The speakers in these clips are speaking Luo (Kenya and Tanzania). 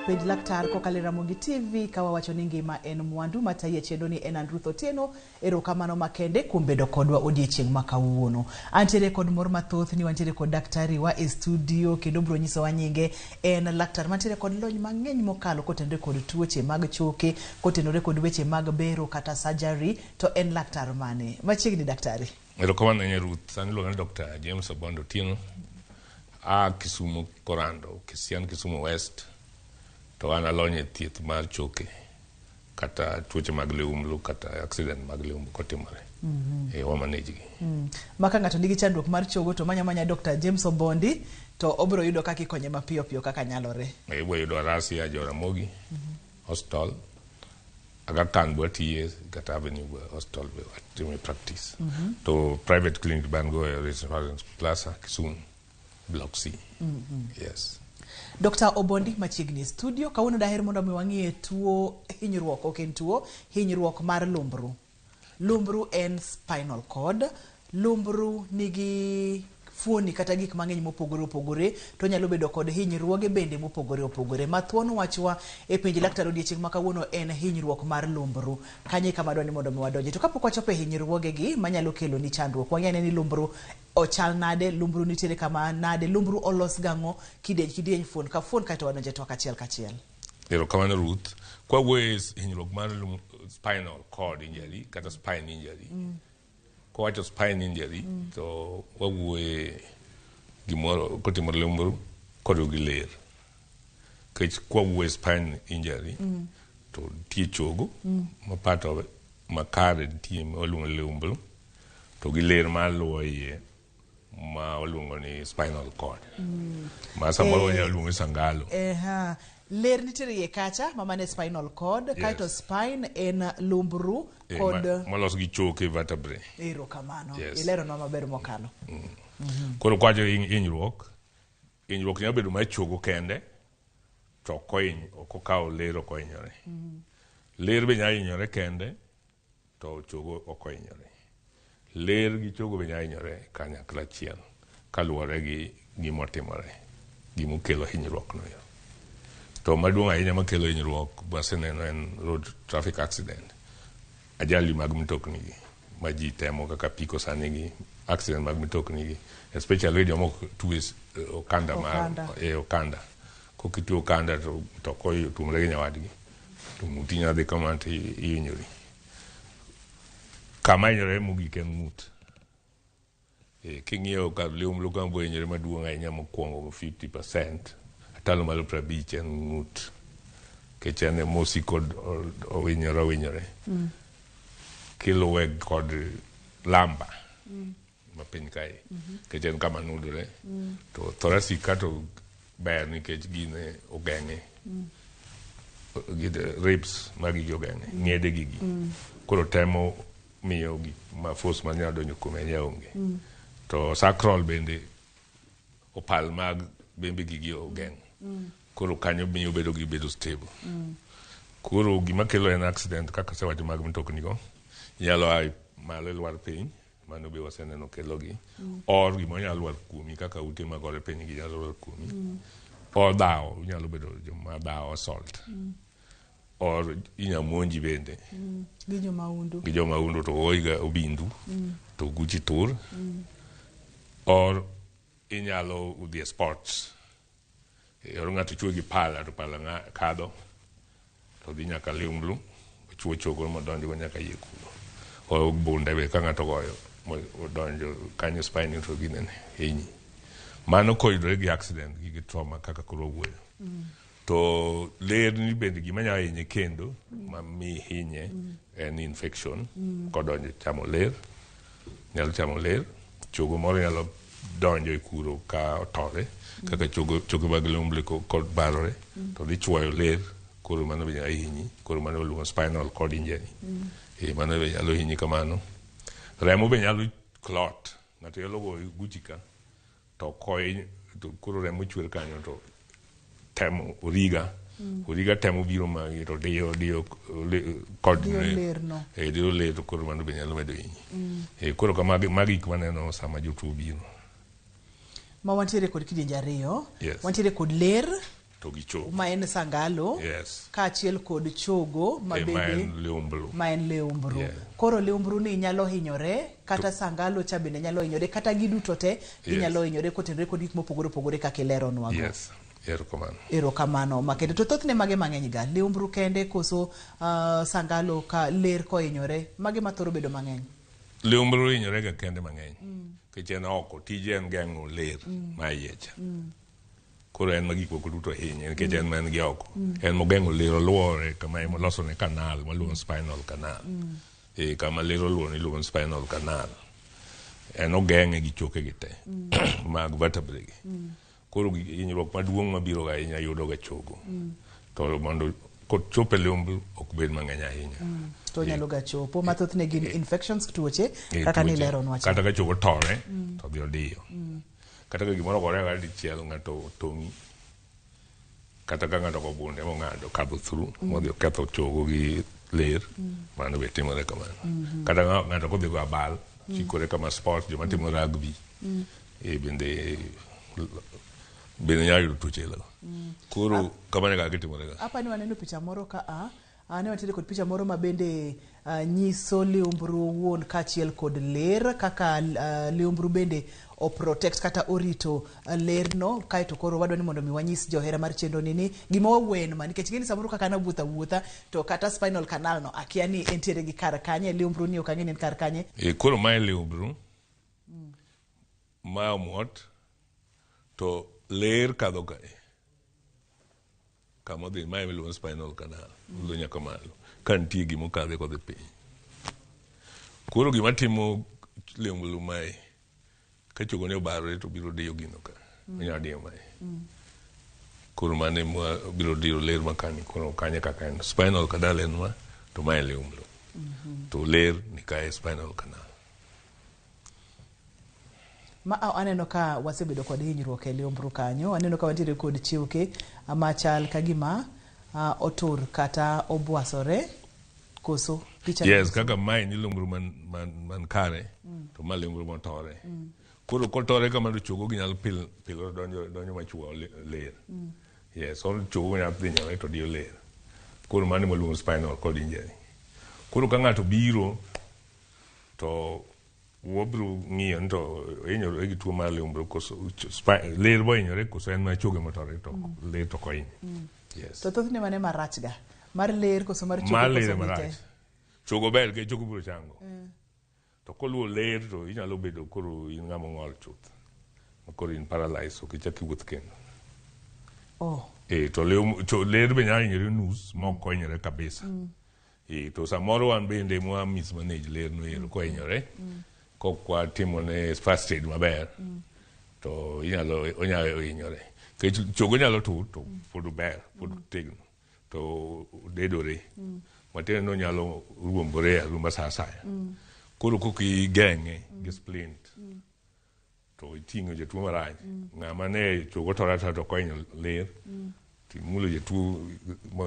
penj laktar kokale Ramogi TV kawa wacho ni ngima en mwandu mataye chendo ni en Andruth Otieno erokamano makende kuom bedo kodwa odiechieng' ma kawuono. Antiere kod mor mathoth ni wantiere kod daktari wa e studio kendo bro nyiso wa nyinge en laktar mantiere kod lony mang'eny mokalo kotenore kod tuoche mag choke, kotenore kod weche mag bero kata surgery, to en laktar mane. Machiegni daktari. Erokamano ne Ruth, san luonga Dr. James Otieno. Kisumu Korando, Kisumu West, to an alonye thieth mar choke kata tuoche mag liumblu kata accident mag liumblu kotimore. Wamanage gi. Maka ng'ato nigi chandruok mar chogo to manya Dr. James Obondi to obro yudo kaka ikonye mapiyo piyo kaka nyalore. Ibro yudo rasi ya Ramogi Hospital. Aga kan bwatiye kata avenue hospital we practice. To private clinic bango Residence Plaza Kisumu Block C. Yes. Dr. Obondi machiegni studio kawuono daher mondo mi wang'ie tuo hinyruok, ok en tuo hinyruok mar lumbru. Lumbru en spinal cord. Lumbru nigi fuoni kata gik mang'eny mopogore opogore, to nyalo bedo kod hinyruoge bende mopogore opogore. Mathuon wachwa e penj laktar odiechieng' ma kawuono en hinyruok mar lumbru. Kanye kama dwani mondo mi wadonje. To kapok wachopo e hinyruoge gi manyalo kelo ni chandruok, wang'e ni lumbru ochal nade, lumbru nitiere kama nade, lumbru olos gang'o, kidieny fuon ka fuon kaito wadonje to kachiel kachiel. Erokamano Ruth, kwa wes hinyruok mar spinal cord injury kata spine injury. Kwa wacho spine injury, to wawuoye gimoro kotimore lumbru kod gi ler. Kech kwa wuoye spine injury, to tie chogo, ma part of makare tie oluongo lumbru, to gi ler ma luwo iye ma oluongo ni spinal cord. Ma samoro wanyalo luongo sangalo. Ler nitiere iye kacha mamane spinal cord, kaito spine en lumbru kod malos gi choke vertebrae. Erokamano. Ilero no maber mokalo. Koro kwacho hinyruok nyalo bedo mar chogo kende, to okokao ler ok ohinyore. Ler be nyalo hinyore kende, to chogo ok ohinyore. Ler gi chogo be nyalo hinyore kanyakla achiel kaluwore gi gimotimore, gimokelo hinyruok no. To maduong' ahinya makelo hinyruok baseneno en road traffic accident. Ajali mag mtokni gi ma ji temo kaka piko sani gi accident mag mtokni gi, especially joma tuwe okanda mar okanda. Kokituo okanda to koyo tumre gi nyawadgi, to muti nyadhi kama to ihinyori. Kama hinyore mogik en ng'ut. King'iyo ka liumblu kama hinyore maduong' ahinya mokwongo 50%, talo malo 50 en ng'ut. Kech en mosi kod owinyore. Kiluwe kod lamba ma piny kae. Kech en kama nudore. To thoracic kato ber nikech gine ogeng'e. Ribs magi ogeng'e. Ng'ede gigi. Koro temo miyo gi ma force ma nyalo donjo kuome onge. To sacral bende opal mag bembe gigi ogeng'e. Koro kanyo miyo bedo stable. Koro gima kelo en accident kaka sewacho mag mtokni go nyalo ai malo lwar piny, mano be waseneno kelo gi, or gima nyalo lwar kuomi kaka ute magore piny gi nyalo lwar kuomi, or dhawo, nyalo bedo joma dhawo assault, or inya monji bende gi joma undu to oiga obindu to guchi tur, or inyalo udhi sports. Yor ng'ato chuo gi pala, to pala kadho, to dhi nyaka liumblu, chuo chogo modonjo nyaka yie kuno. O bunde be ka ng'ato goyo, odonjo kanyo spine to ginene hinyi. Mano koyudore gi accident, gi trauma kaka koro wuoyo. To ler ni bende gima nyalo hinye kendo, ma mi hinye en infection, kodonjo chamo ler, nyalo chamo ler, chogo moro nyalo donjo e kuro ka otore, kaka chogo mag lumblu kod barore, to dhi chwoyo ler, koro mano be nyalo hinyi, koro mano luongo spinal cord injury. Mano be nyalo hinyi kamano. Remo be nyalo clot, ng'ato nyalo goyo guchi ka, to koro remo chwer kanyo to temo origa temo biro magi to dio kod lerno. Dio ler, to koro mano be nyalo medo hinyi. Koro magi gik maneno sama jotuo biro. Ma wantiere kod kidienje ariyo. Yes. Wantiere kod ler to gi chogo. Ma en sangalo. Yes. Ka achiel kod chogo ma en liumblu. Ma en liumbru. Koro liumbru ni nyalo hinyore kata sangalo cha bende nyalo hinyore kata giduto te ginyalo hinyore kotenore kod gik mopogore opogore kaka ilero nwa go. Yes. Erokamano makende to thothne mage mang'eny ga liumbru kende koso sangalo ka ler ko hinyore mage mathoro bedo mang'eny. Liumbru hinyore ga kende mang'eny. Kichen oko tije en geng'o ler ma yecha. Koro en magik moko duto hinye nikech en man gi oko. En mogeng'o ler oluore kama loso ne kanal maluongo spinal canal. Kama ler oluore iluongo spinal canal. En ogeng'e gi choke gi te mag vertebrae gi. Koro hinyruok maduong' mabiro ga ahinya yudo ga chogo. To mondo chope liumbru ok bed mang'eny ahinya. To nyalo ga chopo mathothne gin infections tuoche kaka ni lero nwa. Kata ka chogo tore to dhi odiyo. Kata ka gimoro gore ga dichiel ng'ato tong'i. Kata ka ng'ato bunde mong'ado kadho through modhi oketho chogo gi ler mano be timore kamano. Kata ng'ato kodhi go abal chikore kama sport joma timo rugby bende nyalo yudo tuoche lego. Koro kamano kaka gitimore ga. Apa ni waneno picha moro ka ne wantiere kod picha moro ma bende nyiso liumbru wuon kachiel kod ler kaka liumbru bende o protect kata orito ler no kaito koro wadwa ni mondo mi wanyis johera mar chenro ni gima wawen ma nikech ngeni samoro kaka na wuotha to kata spinal canal no akia ni entiere gi kar kanye liumbru ni okang'e ni kar kanye. Koro mae liumbru ma omot to ler kadho kae kama odhi mae miluongo spinal canal lo nyaka malo ka nitie gima okadhe kodhi piny. Koro gima timo liumbru mae ka chogo ne obarore to biro diyo gino ka onyalo diyo mae. Koro mane biro diyo ler makani koro kanye kaka en spinal canal en ma to mae liumbru to ler ni kae spinal canal. Ma aneno ka wasebedo kod hinyruok e liumbru kanyo. Aneno ka wantiere kod chiuke machal ka gima otur kata obwasore koso picha. Yes, kaka mae ni liumbru man kare to ma liumbru motore. Koro kotore kama do chogo ginyalo pilo donjo machuo ler. Yes, on chogo nyalo dhi nyalo to dio ler. Koro mane maluongo spinal cord injury. Koro ka ng'ato biro to wobro ng'iyo to hinyore gi tuo mar liumbru koso ler bo hinyore koso en ma chogo motore to ler to konyo. Yes. To thothne mane marach ga mar ler koso mar chogo mar ler marach. Chogo ber ke chogo biro chango. To koluwo ler to inyalo bedo koro in ng'ama ng'ol chuth. Koro in paralyzed ok ichak iwuoth kendo. To ler be nyalo hinyore nus mok konyore kabisa. To samoro wan bende mwa mismanage ler no ero ko hinyore. Kokwa timo ne first aid maber to onyalo hinyore. Chogo nyalo tur to pod ber pod tegno to dedore. Matiende no nyalo ruombore rumba sa asaya. Koro koki geng'e gi splint to iting'o jatuo marach ng'ama ne chogo torata to konyo ler timulo jatuo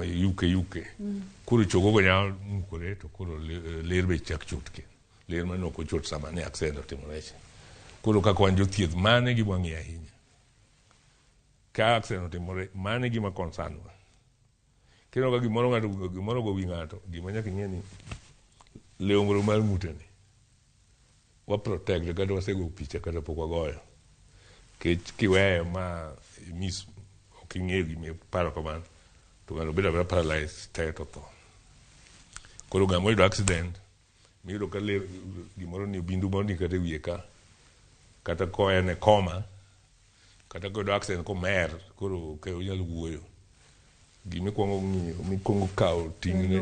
yuke koro chogo go nyalo mukore to koro ler be chak chutke ler mane ok ochot sama ne accident otimore. Koro kaka wan jothieth mane gima ng'iyo ahinya ka accident otimore mane gima concern wa kendo ka gimoro go wi ng'ato gima nyaka ing'e ni liumbru mar ng'uteni wa protect kata wasego picha kata pok wagoyo kiweyo ma miss ok ing'eyo gima paro kamano to ng'ato bedo paralyzed te to tho. Koro ng'ama oyudo accident miyudo ka ler gimoro ni bindu moro ni kata wiye ka kata ko en e koma kata koyudo accident komer koro ke onyalo wuoyo gimikwongo ng'iyo mikwongo kawo ting'ne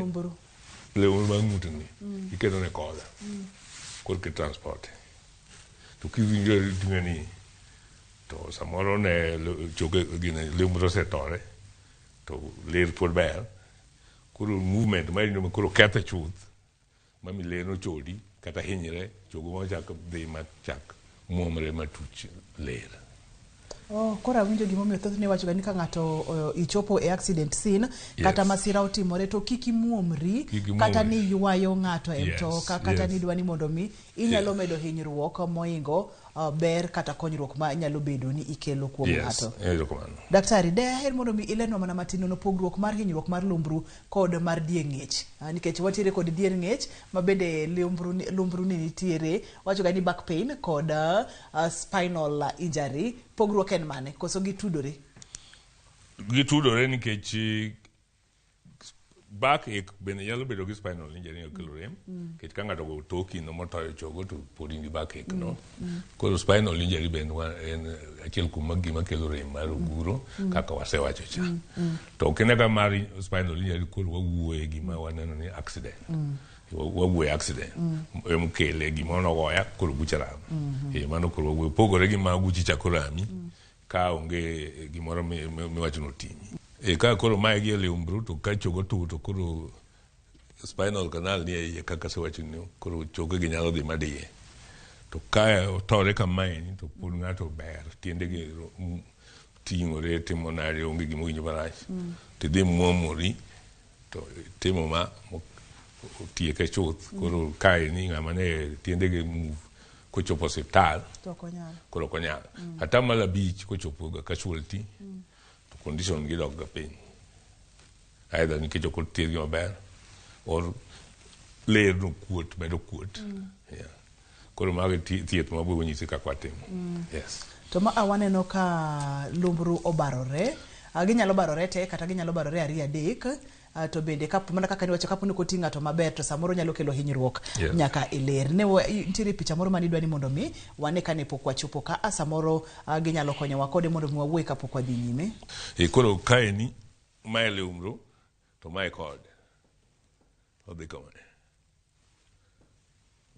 liumbru mar ng'uteni iketo ne koda korke transport to kiwinjo ting'eni to samoro ne choke gine liumbru osetore to ler pod ber koro movement ma koro ketho chuth mami ler no chodi kata hinyre chogo mochak dhi machak muomre matuch ler. Koro awinjo gimomiyo thothne wacho ga ni ka ng'ato ichopo e accident scene kata masira otimore to kik imuomri kata ni ywayo ng'ato e mtoka kata ni dwani mondo mi inyalo medo hinyruok moingo ber kata konyruok ma nyalo bedo ni ikelo kuom ng'ato. Yes, Daktari, daher mondo mi ilenwa mana matin no pogruok mar hinyruok mar lumbru kod mar dier ng'ech. Nikech watiere kod dier ng'ech ma bende lumbru ni nitiere, wacho ga ni back pain kod spinal injury. Pogruok en mane? Koso gitudore? Gitudore nikech backache bende nyalo bedo gi spinal injury okelo rem. Nikech ka ng'ato go toki no motoyo chogo to pod in gi backache no. Koro spinal injury bende en achiel kuom gima kelo rem mar oguro kaka wasewacho cha. To kinega mar spinal injury koro wawuoye gima waneno ni accident. Wawuoye accident. Emukele gima nogoya koro bucha ram. Mano koro wawuoye pogore gi ma buchi chako rami ka onge gimoro miwacho notimi. Ka koro mae gi lumbru to ka chogo to koro spinal canal ni e kaka se wacho ni koro chogo gi nyalo dhi madiye. To ka otore kamae to pod ng'ato ber tiende gi ting'ore timo nare onge gimo winjo marach. To dhi muomori to timo ma tieke chuth. Koro kae ni ng'ama ne tiende gi move kochopo hospital koro konyal. Ata mala bich kochopo ga casualty condition gi dog ga piny. Either nikech ok otiegi maber or ler no kuot medo kuot. Koro mage thieth ma biro nyisi kaka watimo. Yes. To ma waneno ka lumbru obarore, ginyalo barore te kata ginyalo barore ariyo adek. To bende mana kaka niwacho kapo ni koti ng'ato maber to samoro nyalo kelo hinyruok nyaka iler. Ne nitiere picha moro mani dwani mondo mi wane kane pok wachopo ka samoro ginyalo konyowa kode mondo mi wawuoye kapok wadhi nyime. Koro kae ni mae lumbru to mae kod odhi kama.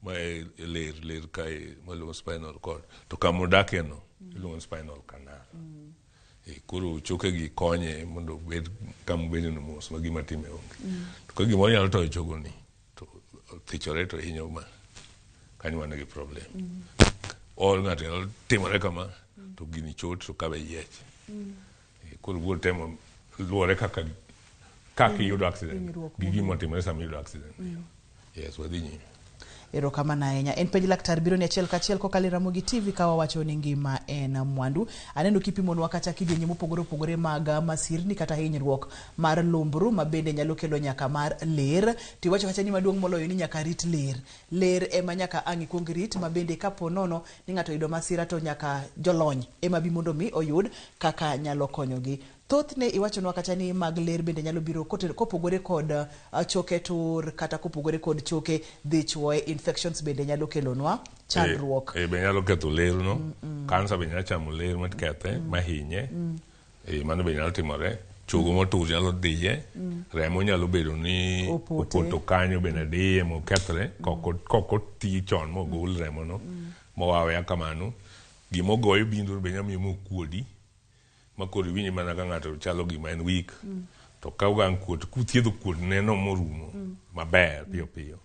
Mae ler kae maluongo spinal cord to kama odakie no iluongo spinal canal. Koro choke gi konye mondo bed kama bedo no mos ma gima time onge. To ka gimoro nyalo toyo chogo ni to thichore to hinyo ma kanyo wan gi problem. Or ng'ato nyalo timore kama to gini chot to kabe yiech. Koro biro temo luore kaka iyudo accident. Gima timore sama iyudo accident. Yes, wadhi nyime. Erokamano ahinya. En penj laktar biro ni achiel kachiel kokalo Ramogi TV ka wawacho ni ngima en mwandu. Aneno kipimonwa kata kidienje mopogore opogore mag masirni kata hinyruok mar lumbru ma bende nyalo kelo nyaka mar ler. Tiwacho kacha ni maduong' moloyo ni nyaka rit ler. Ler ema nyaka ang' ikuong rit ma bende kapo nono ni ng'ato yudo masira to nyaka jolony ema bi mondo mi oyud kaka nyalo konyogi. Thothne iwachonwa kacha ni mag ler bende nyalo biro kopogore kod choke tur kata kopogore kod choke dhi chwoe. Infections bende nyalo kelonwa chandruok. Be nyalo ketho ler no. Kansa be nyalo chamo ler makethe mahinye. Mano be nyalo timore. Chogo motur nyalo dhiye. Remo nyalo bedo ni opoto kanyo bende diye mokethre koko ti chon mogol remo no mowawe kamano. Gimogoyo bindu be nyalo miyo mokuodi makoro winyi mana ka ng'ato chalo gima en weak. To ka ugang kuot kuthiedho kuot neno morumo maber piyo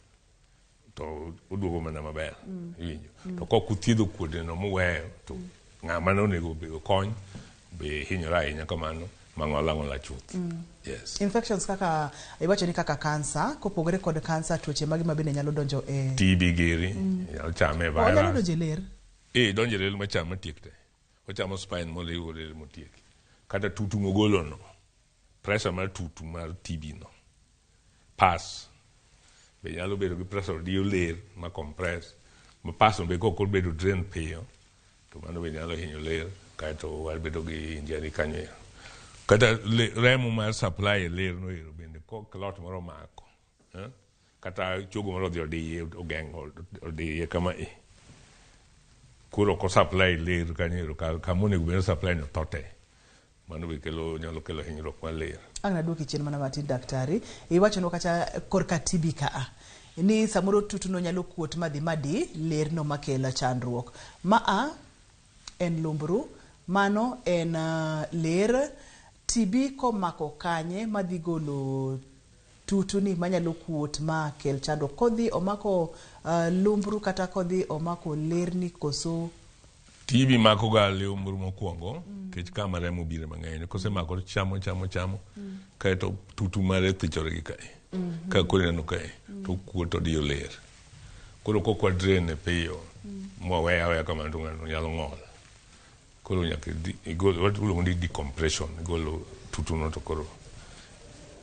to uduogo mana maber winjo. To kok uthiedho kuot neno muweyo to ng'ama nonego be kony be hinyora ahinya kamano mang'ola chuth. Yes. Infections kaka iwacho ni kaka kansa kopogore kod kansa tuoche magi mabende nyalo donjo e TB giri nyalo chame virus. Nyalo donjo ler. Donjo ler macham matiek te. Ochamo spine moliwo ler motiek. Kata tutu mogolo no. Pressure mar tutu mar TB no. Pass. Be nyalo bedo gi pressure dio ler ma compress. Ma pass no be koko bedo drain piyo. To mano be nyalo hinyo ler. Kaito wal bedo gi injury kanyo. Kata remo mar supply ler no ero bende kok lot moro mako. Kata chogo moro dhi odiye ogengo odiye kama kuro ko supply ler kanyo kamone gubero supply no tote. Mano be nyalo kelo hinyruok mar ler. Ang'na duoki chien mana matin daktari. Iwacho no kacha korka TB ka ni samoro tutu no nyalo kuot madi ler no makela chandruok. En lumbru, mano en ler. TB komako kanye madhi golo tutu ni manyalo kuot ma kel chandruok. Kodhi omako lumbru kata kodhi omako ler ni koso TB mako ga lumbru mokwongo kech kama remo bire mang'eny kose mako chamo kaeto tutu mare thichore gi kae. Ka kore neno kae to kuot odiyo ler. Koro kokwa drain piyo Mwaweya kama to ng'ano nyalo ng'ol. Koro nyaka igolo what iluongo ni decompression, igolo tutuno to koro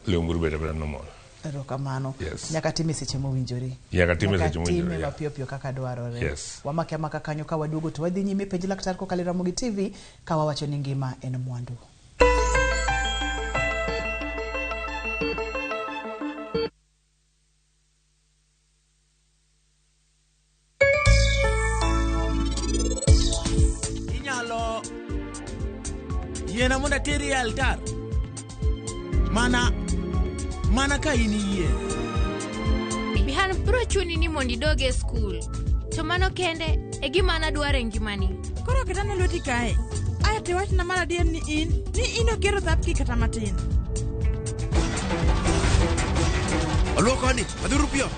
lumbru bedo normal. Erokamano. Yes. Nyaka time seche mowinjore. Nyaka time seche mowinjore. Time mapiyo piyo kaka dwarore. Yes. Wamake amaka kanyo ka waduogo to wadhi nyime penj laktar kokalo Ramogi TV ka wawacho ni ngima en mwandu. Inyalo yena monda teri altar. Mana ka ini yie. Bihan bro chuni ni mondi doge school. To mano kende e gima na dware ngimani. Koro ketane loti kae. Aya te wach na mara dien ni ino gero dhapki kata matin. Oluoko ni, adhuru piyo.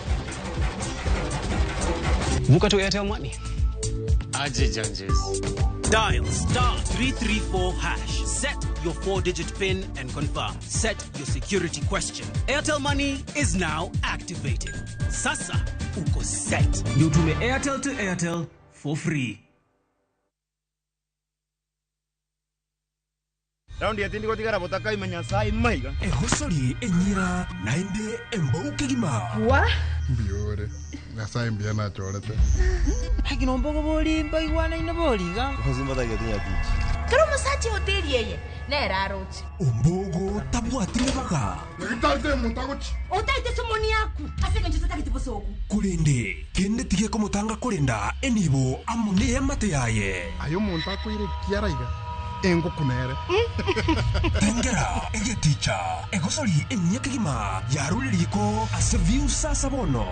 Vuka to Airtel Money. Aje Janjes. Dial *334#. Set your 4-digit PIN and confirm. Set your security question. Airtel Money is now activated. Sasa uko set. You tume Airtel to Airtel for free. Raundi ya tindi kotika rabotaka imenyasai maiga. Hosori enyira nainde embauke gima. Wa? Biore. Ngasai mbiana chorete. Hagi nombogo boli mbai wana ina boli ga. Hozima da getinya tichi. Karo masachi hoteli yeye. Na raroti. Ombogo tabwati baka. Ngitate muntagochi. Otaite somoni yaku. Asenge njotata kitiposoku. Kulende kende tige komutanga kulenda enibo amune yamate yaye. Ayo muntako ire kiaraiga. Engo kunere. Tengera ege ticha. Egosori enyeke gima. Yaruliko aseviu sasa bono.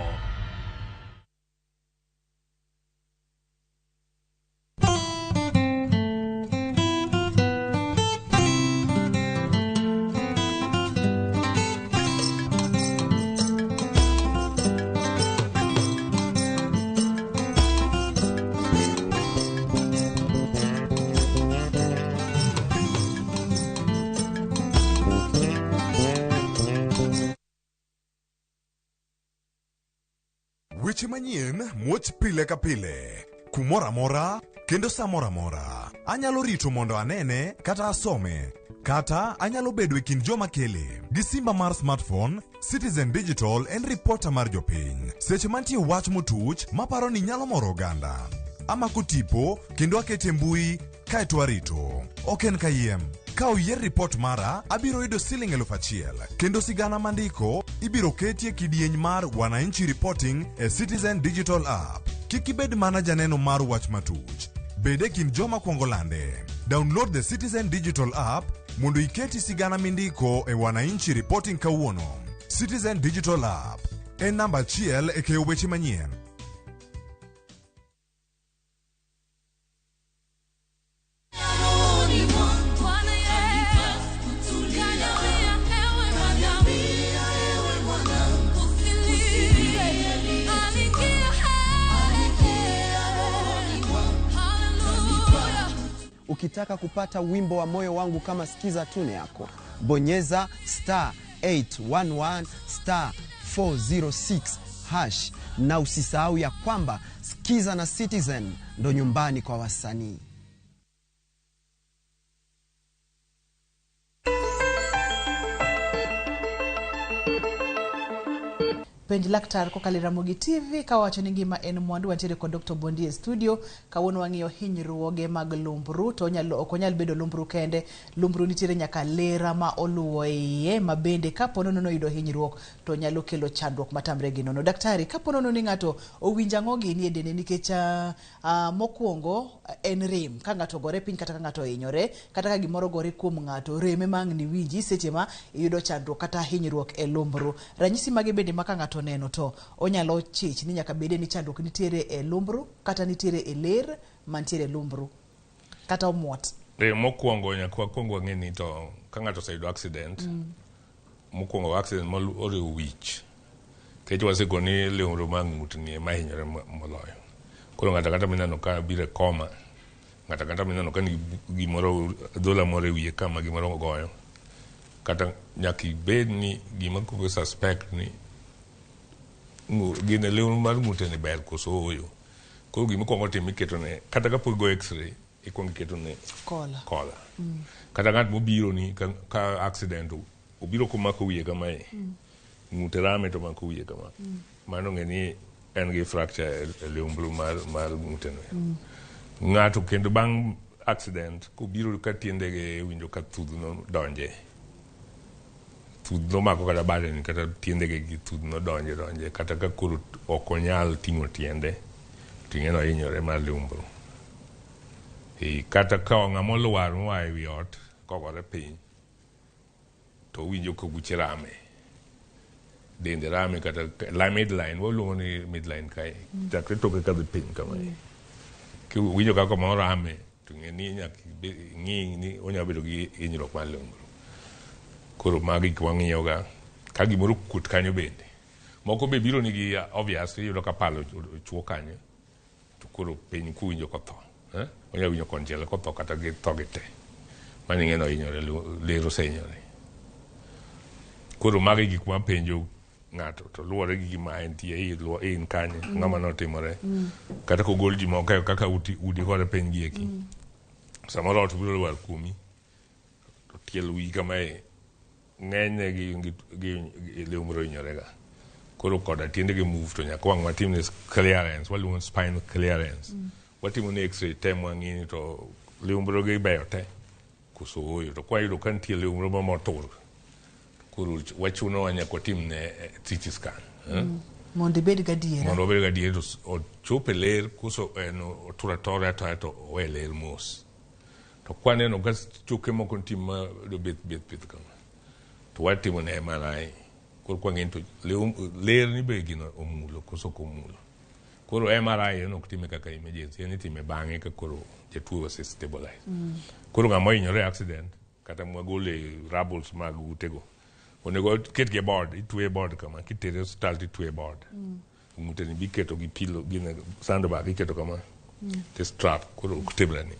Weche manyien muoch pile ka pile kumora mora kendo samora mora. Anyalo rito mondo anene kata asome kata anyalo bedo e kind joma kele gi simba mar smartphone. Citizen Digital en reporter mar jopiny seche mantie wach motuch maparo ni nyalo moro oganda. Amako tipo kendo akete mbui kaeto arito. Oken kayiem. Ka oyier report mara, abiro yudo @1,000 kendo sigana mandiko ibiro ketie kidieny mar Wananchi Reporting e Citizen Digital App. Kik ibed mana janeno mar wach matuch. Bede kin joma kuongo lande. Download the Citizen Digital App mondo iketi sigana mindiko e Wananchi Reporting kawuono. Citizen Digital App en namba 1 e keyo weche manyien. Ukitaka kupata wimbo wa moyo wangu kama sikiza tune yako, bonyeza *811 *406# na usisahau ya kwamba Sikiza na Citizen ndo nyumbani kwa wasanii. Penj laktar kokalo Ramogi TV kawacho ni ngima en mwandu. Wantiere kod Dr. Bondi e studio kawuono wang'iyo hinyruoge mag lumbru to ok onyal bedo lumbru kende. Lumbru nitiere nyaka lera ma oluwo iye ma bende kapo nono yudo hinyruok to nyalo kelo chandruok matamre gi nono. Daktari, kapo nono ni ng'ato owinjo ang'o gini e dende nikech mokwongo en rem ka ng'ato gore piny kata ka ng'ato hinyore kata ka gimoro gore kuom ng'ato reme mang' ni winji seche ma iyudo chandruok kata hinyruok e lumbru. Ranyisi mage bende ma ka ng'ato neno to onyalo chich ni nyaka bede ni chandruok nitiere e lumbru kata nitiere e ler mantiere e lumbru kata omuot. Mokwongo nyaka wakwongo ng'e ni to ka ng'ato oseyudo accident, mokwongo accident moriwo wich. Kech waseko ni lumbru mag ng'ut ni ema hinyore moloyo. Koro ng'ato kata mineno ka bire koma, ng'ato kata mineno ka ni gimoro dhola moro e wiye kama gimoro goyo. Kata nyaka ibed ni gima kuko suspect ni gine leun mar ng'ute ni ber koso oyo. Koro gima kongo tim iketo ne kata ka go x-ray ikongo iketo ne kola. Kata ng'at mobiro ni ka accident obiro komako wiye kama ng'ute rame to mako wiye kama mano ng'eni en gi fracture e lumbru mar ng'ute no. Ng'ato kendo bang' accident kobiro ka tiendege winjo ka thudhno donje, thudhno mako kata badeni kata tiendege gi thudhno donje kata ka koro ok onyal ting'o tiende ting'eno hinyore mar lumbru. Kata ka ng'ama olwar moa e wi ot kogore piny to winjo ka buche rame, dende rame kata midline, waluongo ni midline kae, chakre toke kadhi piny kamae. Winjo kaka moro rame to ng'eni nyaka ng'i ni onyalo bedo gi hinyruok mar lumbru. Koro magi gik wang'iyoga ka gimoro kuot kanyo bende. Moko be biro nigi obvious, iyudo ka palo ochuo kanyo to koro piny kuwinjo kotho. Onyalo winjo konchiel kotho kata gi tho gi te. Mano ing'eno hinyore, ler osehinyore. Koro magi gik mapenjo ng'ato to luwore gi gima entie in kanye, ng'ama notimore. Kata kogol ji moko kaka udi kode piny gieki. Samoro ot biro lwar kuomi to tiel wi kamae ng'enyne gi lumbru hinyorega. Koro koda tiendege move to nyaka wang' watimne clearance, waluongo spinal clearance. Watimo ne x-ray te mwang'ini to lumbru gi beyo te koso oyo, to kwayudo ka nitie lumbru motur koro wachuno nyaka watimne CT scan. Mondo ibed gadiera. Mondo obed gadiera to ochope ler koso otur atore atoya to owe ler mos. To kwaneno ka choke moko nitie ma beth kama to watimo ne MRI. Koro kwang'eni to ler ni be gino omulo koso komulo. Koro MRI en ok time kaka emergency, en itime bang'e ka koro jatuo ose stabilize. Koro ng'ama ohinyore accident kata mwagole rubbles mag utego onego ketgi e board, itwe board kama, kitere hospital titwe board. Ng'ute ni biketo gi pilo, gine sandbag iketo kama, te strap, koro ok tebrani.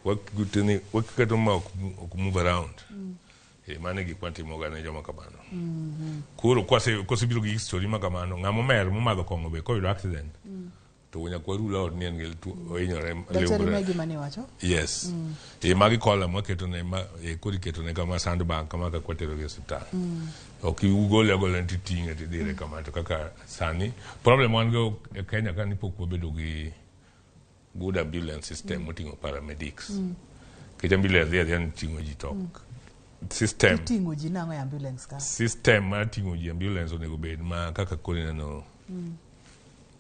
Wakutini, wakiketo ma ok move around. Mano gik matimoga ne joma kamano. Koro kosebiro gi history ma kamano, ng'ama omer momadho kong'o be koyudo accident to nyaka warula ot ni en gi ohinyore lumbru. Yes. Magi kola mwaketo ne koro iketo ne kama sandbag kama ka kwatero gi osiptal. Ok ugole agola titing'e tidire kama to kaka sani. Problem wan go e Kenya ka ni pok wabedo gi good ambulance system moting'o paramedics. Kech ambulance dhia ni ting'o ji tok. System. Iting'o ji nang'o e ambulance ka? System mar ting'o ji ambulance onego bed ma kaka koro ineno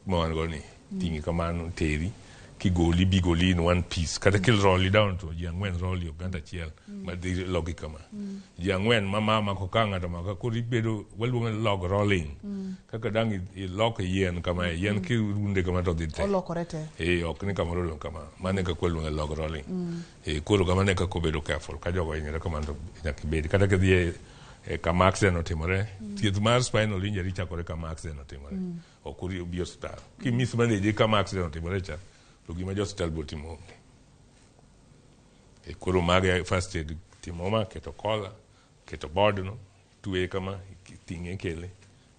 ma wan go ni. Ting'i kamano teri kigoli bigoli in one piece kata kil rolli down to ji ang'wen rolli oganda achiel madhi logi kama ji ang'wen mama ko ka ng'ato maka koro ibedo waluongo log rolling kaka dang' ilok yien kama yien kirunde kama to dhi te olokore te ok ni kamoro dong' kama mano kaka waluongo log rolling koro kamano e kaka obedo careful ka jogo hinyore kamano to nyaka ibedi kata kidhi kama accident otimore thieth mar spinal injury chakore kama accident otimore ok obi hospital kimis mandeje kama accident otimore cha to gima jo hospital bo timo onge. Koro mage first aid timo ma keto kola keto board no tuwe kama ting'e kele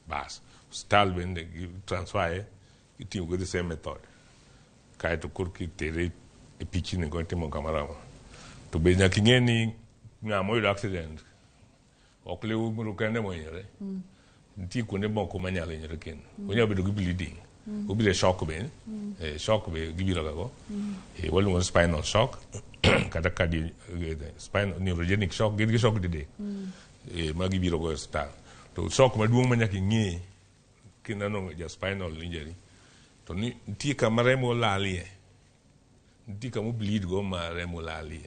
bas hospital bende transfer itimo go the same method kaeto koro kitere e pichni go timo kamarama to be nyaka ing'e ni ng'ama oyudo accident ok lumbru kende mohinyore. Nitie kuonde moko manyalo hinyore kendo. Onyalo bedo gi bleeding. Obiro shock be. Shock be gibiro gago. Waluongo spinal shock kata spinal neurogenic shock gin gi shock dide. Ma gibiro go hospital. To shock maduong' ma nyaka ing'e kineno ja spinal injury to nitie kama remo lalie. Nitie kama bleed go ma remo lalie.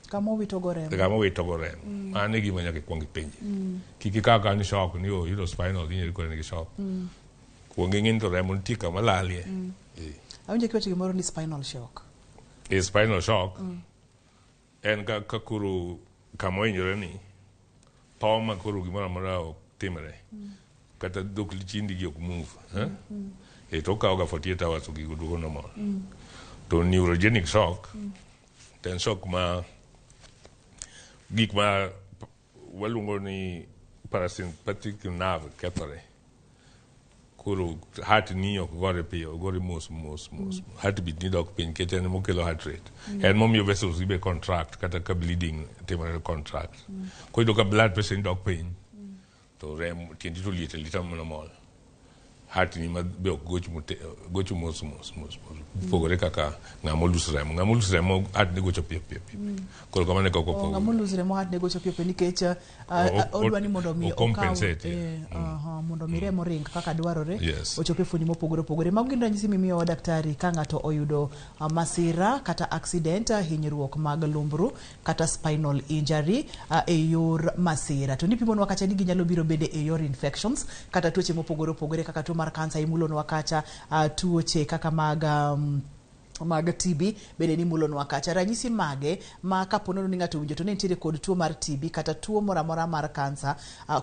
Kama wito go remo. Kama wito go remo. Mano e gima nyaka ikwong ipenji. Kiki kaka ni shock ni yudo spinal injury kore ni shock. Kuong ing'in to remo nitie kama lalie. Awinjo kiwacho gimoro ni spinal shock. Spinal shock en ka koro kama ohinyore ni tho ma koro gimoro amora ok timre. Kata dhok chindi gi ok move. To okawo ga 48 hours to gigo duogo normal. To neurogenic shock ten shock ma gik ma waluongo ni parasympathetic nerve kethore koro heart ni ok gore piyo, gore mos. Heart beat ni dok piny kech en mokelo heart rate. En momiyo vessels ibe contract kata ka bleeding timore contract. Ko yudo ka blood pressure ni dok piny. To rem tiendi to lita mol. Heart ni ma be ok gocho mos. Pogore kaka ng'amo lus remo heart ni gocho piyo. Koro kamane ka ko ng'amo lus remo heart ni gocho piyo nikech odwani mondo mi compensate mondo mi remo ring kaka dwarore yes. Ochope fuoni mopogore. Mago gin ranyisi mimiyo daktari ka ng'ato oyudo masira kata accident, hinyruok mag lumbru kata spinal injury e yor masira. To nipimonwa kacha ni ginyalo biro bede e yor infections kata tuoche mopogore kaka tuo mar kansa imulonwa kacha, tuoche kaka mag TB bende ni mulonwa kacha. Ranyisi mage ma kapono ni ng'ato winjo to ne nitiere kod tuo mar TB kata tuo moramora mar kansa,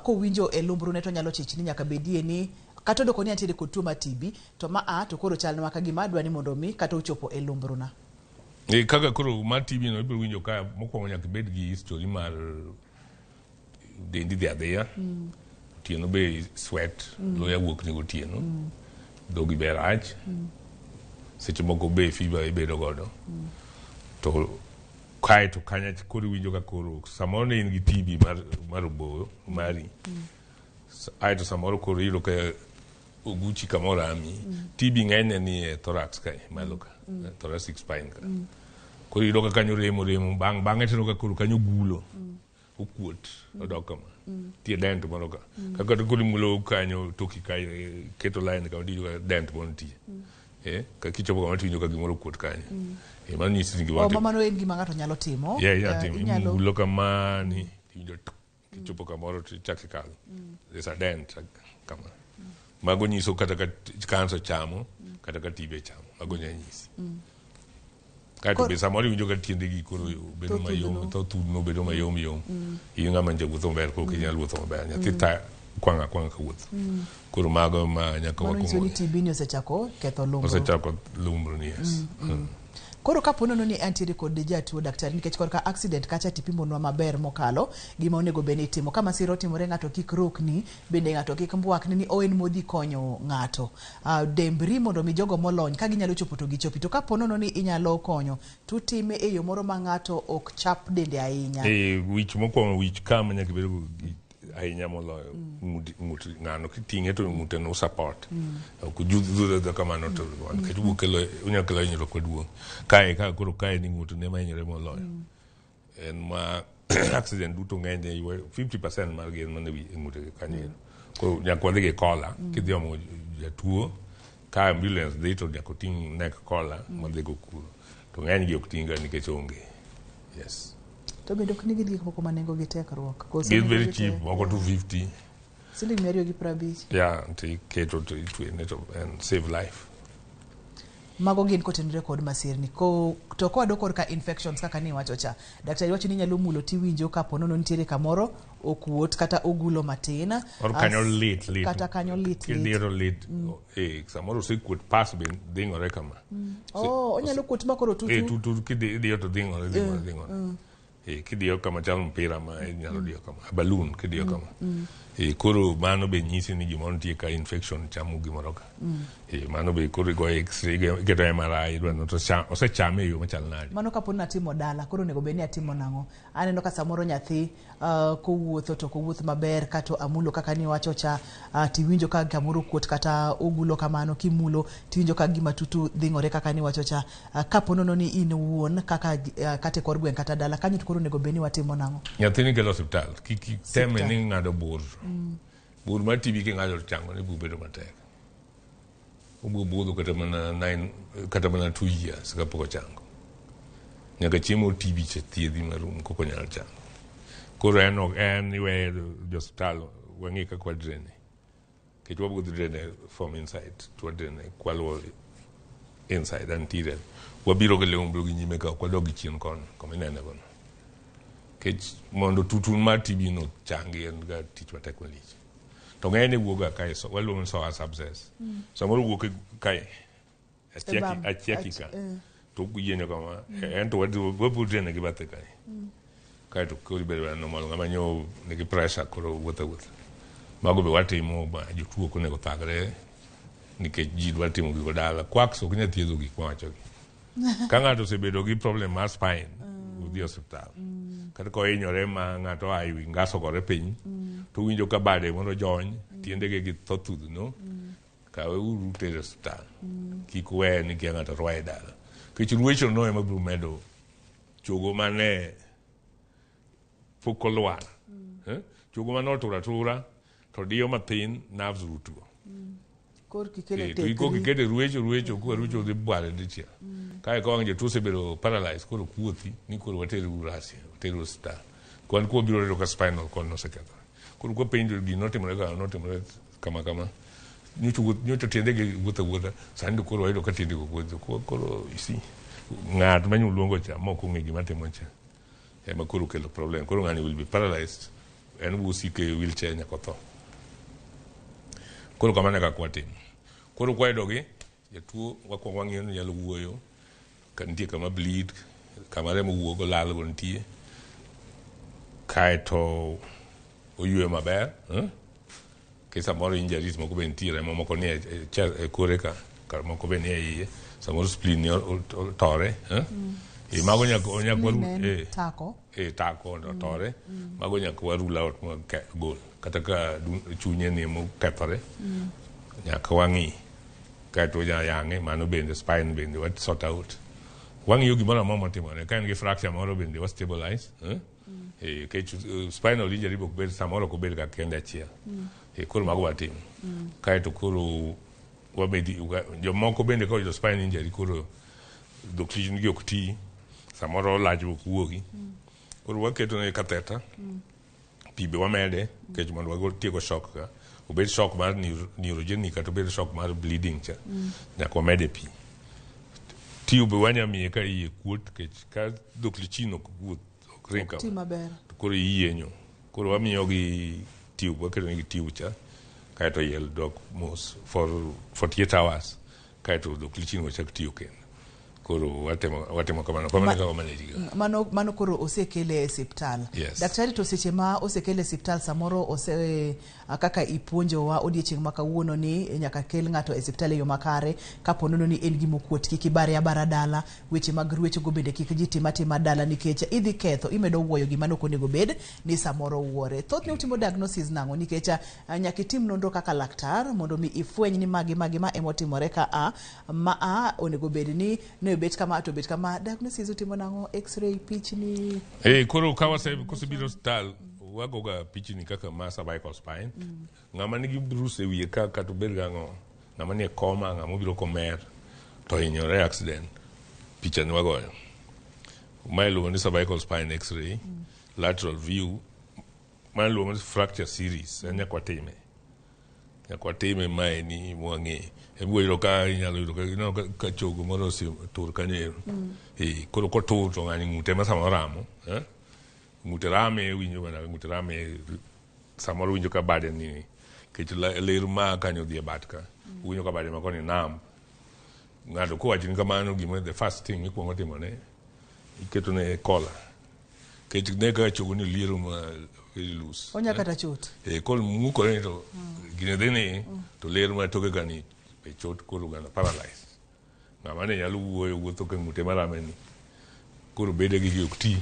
ko winjo e lumbru ne to nyalo chich ni nyaka bedie ni kata doko ni nitiere kod tuo mar TB to to koro chalnwa ka gima dwani mondo mi kata ochopo e lumbru na. Kaka koro mar TB no ibiro winjo ka mokwongo nyaka bed gi history mar dendi adhiya. Tieno be sweat, loya wuok ni gotieno. Dhogi be rach. Seche moko be fever ibedo godo. To kae to kanya koro winjo ka koro samoro ne in gi TB mar oboyo mari. Ae to samoro koro iro ka oguchi kamoro ami. TB ng'eny ni e thorax kae malo ka. Thoracic spine ka. Koro iro ka kanyo remo bang'e teno ka koro kanyo gulo. Okuot odok kama. Tie dent moro ka. Kaka koro mulo kanyo toki kae keto line ka odiyo dent mondo tie. Ka kichopo kama tiwinjo ka gimoro kuot kanyo. Mano nyisi ni giwate. Mamano en gima ng'ato nyalo timo. Timo. Mulo kama ni tiwinjo kichopo kamoro tichaki kalo. There's a dent kama. Mago nyiso kata ka kansa chamo kata ka TB chamo. Mago nyanyisi. Kato be samoro winjo ka tiende gi koro bedo mayom, to tudno bedo mayom. Iyo ng'ama nje wuotho maber koro kinyalo wuotho maber. Nyathi ta kwanga ka wuotho. Koro mago ma nyaka wakongo. Mano ni TB ni osechako ketho lumbru. Osechako lumbru ni yes. Koro kapono ni antiere kod jatuo daktari nikech korka accident kacha tipimonwa maber mokalo gima onego beni timo kama siro timore ng'ato kik rokni bende ng'ato kik mbwakni ni en modhi konyo ng'ato. Dembri mondo mi jogo molony ka ginyalo chopo to gichopi to kapono ni inyalo konyo tutime e yo moro ma ng'ato ok chap dende ahinya. Wich mokwongo wich kama nyaka bedo ahinya moloyo ng'ut ng'ano kiting'e to ng'ute no support. Ok judho kamano to nikech bukelo unyakelo hinyruok maduong'. Kae ka koro kae ni ng'ut ne ma hinyore moloyo. En ma accident duto ng'eny 50% mar gin mana ng'ute kanyo. Koro nyaka wadhi gi kola kidhi omo jatuo ka ambulance dhi to nyaka ting' neck kola madhi go kuro. To ng'eny gi ok ting'ga nikech onge. Yes. To bende ok nigi gik moko manengo gi tekruok. It's very cheap, moko 250. Siling 150. Yeah, to keto to it and save life. Mago gin kotenore kod masirni. To kwa dokor ka infections kaka ni wacho cha. Daktari wacho ni nyalo mulo tiwinjo ka pono no nitiere kamoro okuot kata ogulo matin. Or kanyo lit. Kata kanyo lit. Kidiro lit. Samoro se kuot pass bin dingore kama. Onyalo kuot makoro tutu. Tutu kidio to dingore. Kidio kama chal mpira ma nyalo dio kama. Balloon kidio kama. Koro mano be nyisi ni gimoro nitie ka infection chamo gimoro ka. Mano be koro go x-ray geto MRI dwano to osechame yo machal nade. Mano kaponi atimo dala koro nego beni atimo nang'o. Aneno ka samoro nyathi kowuotho to kowuoth maber kato amulo kaka ni wacho cha tiwinjo ka kamoro kuot kata ogulo kamano kimulo tiwinjo ka gima tutu dhingore kaka ni wacho cha kapono ni in wuon kaka kate kor gweng kata dala kanyo to koro nego beni watimo nang'o. Nyathi ni kelo hospital kiki teme ni ng'ado bor. Bur mar TB ke ng'ado chango ni bubedo matek. Budho kata mana 2 years kapok chango. Nyaka chiemo TB che thiedhi marum koko nyalo chango. Koro en iwe hospital wang'i ka kwa drene. Kech wabugo drene from inside to drene kwalo inside anterior. Wabiro ke lumbru gi nyime ka kwadog chien kon kominene kono. Kech mondo tutun mar TB no changi en ga tich matek malich. To ng'eny wuoga kae waluongo so as abscess. Samoro wuok kae achiaki ka. To kuyienyo kama en to wapudre ne gi bathe kae. Kae to kori bedo normal ng'ama nyo nigi pressure koro wuotho. Mago be watimo ba jotuo konego thagre nikech ji dwa timo gik dala quacks ok nya thiedho gik mawachogi ka ng'ato osebedo gi problem mar spine udhi osiptal kata kohinyore ma ng'ato ayi ngaso gore piny to winjo ka bade mondo jony tiendege gi tho thudhno kawe uru tere osiptal kik we ni kia ng'ato rwaye dala kech ruecho no ema biro medo chogo mane pok olwar chogo mane otura tura to diyo mathin nerves rutuo to kikete ruecho kuwa ruecho dhi bwale dichiel kae ka wang' jatuo osebedo paralyzed koro kuothi ni koro watere urasi watere osiptal kwan kuo biro redo ka spinal cord nosekethore koro kwa penjo gino notimore kama nyocho tiendege wuotha sani koro wayudo ka tiendege wuotho koro isi ng'at manyo luongo cha mok ong'e gima timo cha ema koro kelo problem koro ng'ani will be paralyzed en wusike wheelchair nyaka tho koro kamane kaka watimo koro kwayudogi jatuo wakwongo wang'iyo ni nyalo wuoyo ka nitie kama bleed kama remo wuogo lal go nitie kaeto oyueyo maber ke samoro injuries moko be nitie remo moko ni e kore ka moko be ni e iye samoro spleen ni otore mago tako otore mago nyaka warula ot gol kata ka chunye ni mokethore nyaka wang'i kaeto yang'e mano bende spine bende wa sort out wang'iyo gimoro amora motimore ka en gi fracture moro bende wa stabilize kech spinal injury bok bed samoro ko bed ka kende achiel koro mago watimo kaeto koro wabedi jomoko bende koyudo spine injury koro oxygen gi ok ti samoro lach bok wuogi koro waketo ne catheter pi be wamede kech mondo watieko shock ka obed shock mar neurogenic kata obed shock mar bleeding cha nyaka wamede pi tiyo be wanyamiye ka iye kuot kech ka doklichin ok wuoth ok ring kama koro iyienyo koro wamiyogi tube waketo negi tube cha kaeto yel dok mos for 48 hours kaeto doklichin wachak tiyo kendo koro watimo kamano mano koro osekele e siptal daktari to seche ma osekele e siptal samoro kaka ipuonjowa odiochieng' ma kawuono ni nyaka kel ng'ato e siptal e yo makare kapo nono ni en gimo kuot kik ibare abara dala weche mag ruecho go bende kik ji tima dala nikech idhi ketho imedo wuoyo gima nok onego bed ni samoro wuore thoth ne utimo diagnosis nang'o nikech nyaka itim nonro kaka laktar mondo mi ifweny ni magi ma emotimore ka onego bed ni bet kama to bet kama diagnosis utimo nang'o x-ray pichni koro kosebiro hospital wagoga pichni kaka ma cervical spine ng'ama nigi bruise e wiye ka to bed gang'o ng'ama ni e koma ng'ama obiro komer to hinyore accident pichani wagoyo ma iluongo ni cervical spine x-ray lateral view ma iluongo ni fracture series nyaka watime mae ni mwang'e ebuoyiro ka inyalo yudo ka chogo moro tur kanyo koro kotur to ng'ani ng'ute ma samoro ramo ng'ute rame winjo mana ng'ute rame samoro winjo ka bade ni kech ler ma kanyo dhi e bat ka winjo ka bade makoni nam ng'ato kowacho ni kamano gima the first thing mikwongo timone iketo ne kola kech ne ka chogo ni liero ma lus onya kata chot kol mukore to gine deni to ler ma toke gani e chot koro gana paralyzed ng'ama ne nyalo wuotho ka ng'ute marame ni koro bede gi ok ti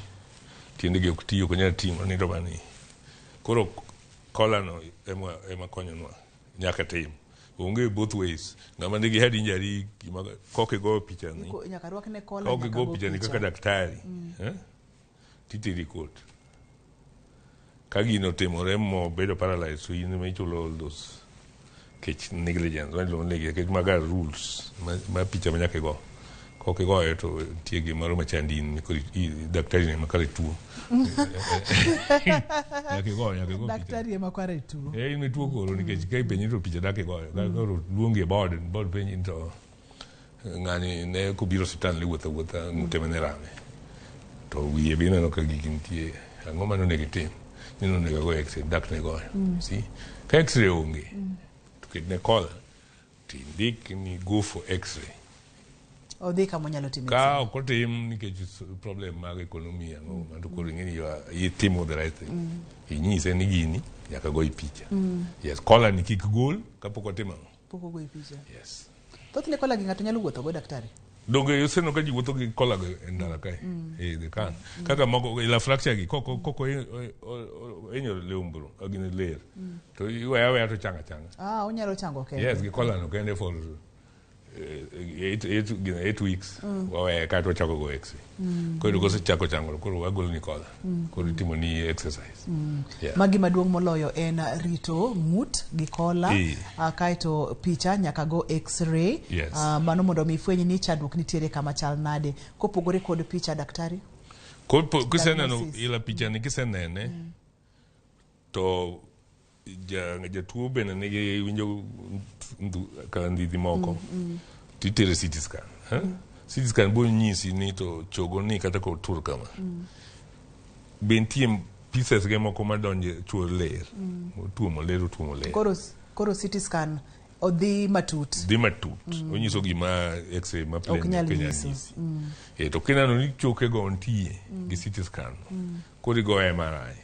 tiende gi ok ti ok nyal timo ni to bani koro kola no ema konyonwa nyaka tim onge both ways ng'ama nigi head injury gima koke go picha ni nyaka rwakne kola koke go picha ni kaka daktari titiri kot ka gino timore mo bedo paralyzed so in ma ichulo all those kech negligence wanyalo negi kech maga rules ma picha ma nyaka go koke go to tie gimoro machandi in daktari ne makare tuo nyaka go daktari ema kware tuo in tuo koro nikech kai penyi to picha dake go koro luongi bod penyi to ng'ani ne kubiro hospital ne wuotha ng'ute mane rame to wiye bina no ka gigintie ang'o mano ne gitim nino ne go x-ray dak ne go see ka x-ray onge to kidne kola tindik ni go for x-ray odhi kama nyalo timo ka okotim nikech problem mag ekonomia no manto koro ng'eni itimo the right thing inyise ni gini nyaka go picha yes kola ni kik gol kapok otimo poko go picha. Yes. Thothne kola gi ng'ato nyalo wuotho go daktari. Donge yoseno ka ji wuotho gi kola go ndara kae. They can. Kaka moko la fracture gi koko enyo leumbro agine ler. To iwe to changa. Onyalo chango kende. Yes, gi kola no kende for 8 weeks. Wawe ka to chako go x. Koro go se chako chango koro wagol ni kola. Koro timo ni exercise. Magi maduong' moloyo en rito ng'ut gi kola kaito picha nyaka go x-ray. Mano mondo mi fwenyi ni chandruok nitiere kama chal nade kopogore kod picha daktari. Kiseneno ila picha ni kisenene to jatuo bende nigi winjo ka ndidhi moko titere CT scan. CT scan bo nyisi ni to chogo ni kata ko tur kama. Bentie pieces ge moko madonje chuo ler. Tuo moler. Koro CT scan odhi matut. Onyiso gima x-ray ma plan Kenya nyisi. To kinano ni choke go ontie gi CT scan. Koro go MRI.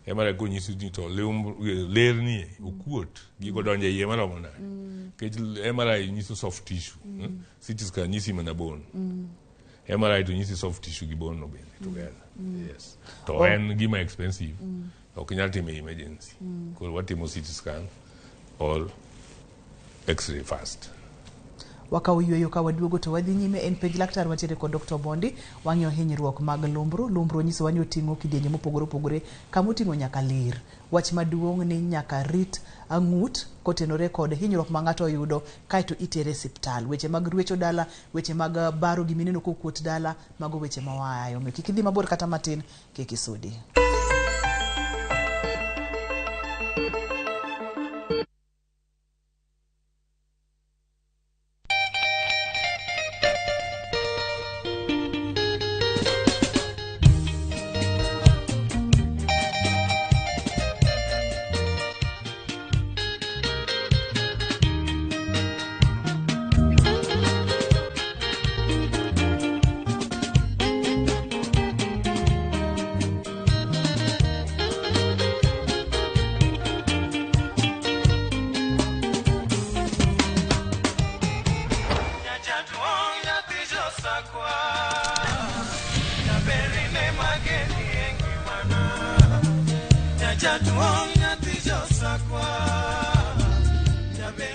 MRI go nyisi ni to ler ni okuot gigo donje iye maromo nade. Kech MRI nyisi soft tissue. CT scan nyisi mana bone. MRI to nyisi soft tissue gi bone no bende together. Yes. To en gima expensive. Ok nyal time emergency. Koro watimo CT scan or x-ray first. Wakaw yweyo ka waduogo to wadhi nyime en penj laktar watiere kod Dr. Bondi wang'io hinyruok mag lumbru nyiso wani oting'o kidienje mopogore kama oting'o nyaka lir. Wach maduong' ni nyaka rit ng'ut kotenore kod hinyruok ma ng'ato oyudo kaito itere siptal. Weche mag ruecho dala, weche mag baro gi mineno kokuot dala, mago weche mawayo. Kik idhi mabor kata matin kik isudi.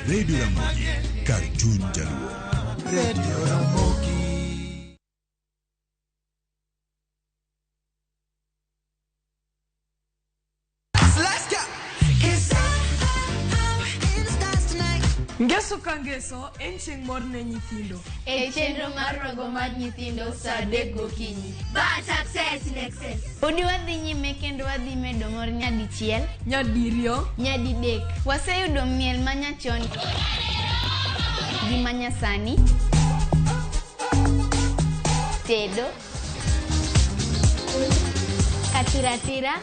Radio Ramogi, Cartoon Jaluo. Radio Ramogi. Ngeso ka ngeso en chieng' mor ne nyithindo. E chenro mar rogo mar nyithindo saa 3 gokinyi. But success in excess. Udi wadhi nyime kendo wadhi medo mor nyadichiel, nyadiriyo, nyadidek. Waseyudo miel manyachon gi manyasani, tedo, katiratira,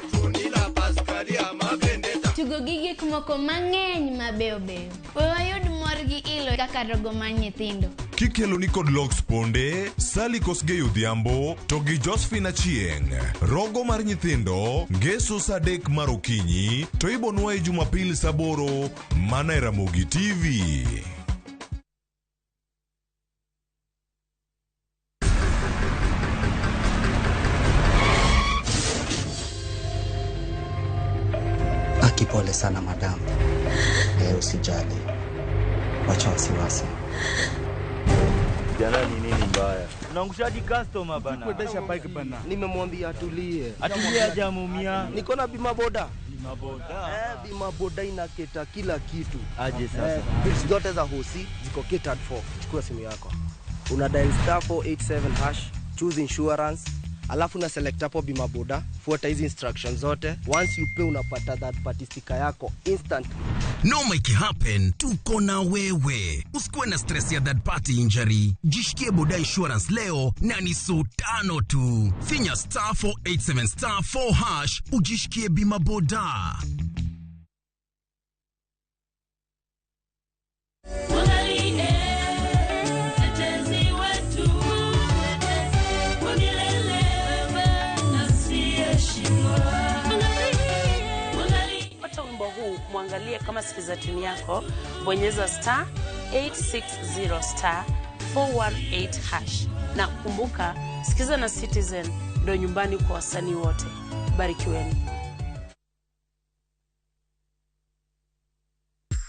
tugo gi gik moko mang'eny mabeyo beyo. Wayud mor gi ilo kaka rogo mar nyithindo. Kikelo ni kod Locks Ponde, Sally Kosgei Odhiambo, to gi Josephine Achieng'. Rogo mar nyithindo, ngeso saa 3 mar okinyi, to ibonwa e Jumapil saa 8 mana e Ramogi TV. Pole sana madam. Usijali. Wacha wasiwasi. Jana ni nini mbaya? Unaangusha hadi customer bana. Kuendesha bike bana. Nimemwambia atulie. Atulie hajamumia. Niko na bima boda. Bima boda. Bima boda inaketa kila kitu. Aje sasa. Bills zote za hosi ziko catered for. Chukua simu yako. Una dial *487#, choose insurance. Alafu na select hapo bima boda, fuata hizi instructions zote. Once you pay unapata that party sticker yako instantly. No make it happen, tuko na wewe. Usikuwe na stress ya third party injury. Jishikie boda insurance leo na ni sultano tu. Finya *487*4# ujishikie bima boda. mwangalie kama Sikiza Tune Yako, bonyeza star 860 star 418 hash. Na kumbuka, Sikiza na Citizen ndo nyumbani kwa wasanii wote. Barikiweni.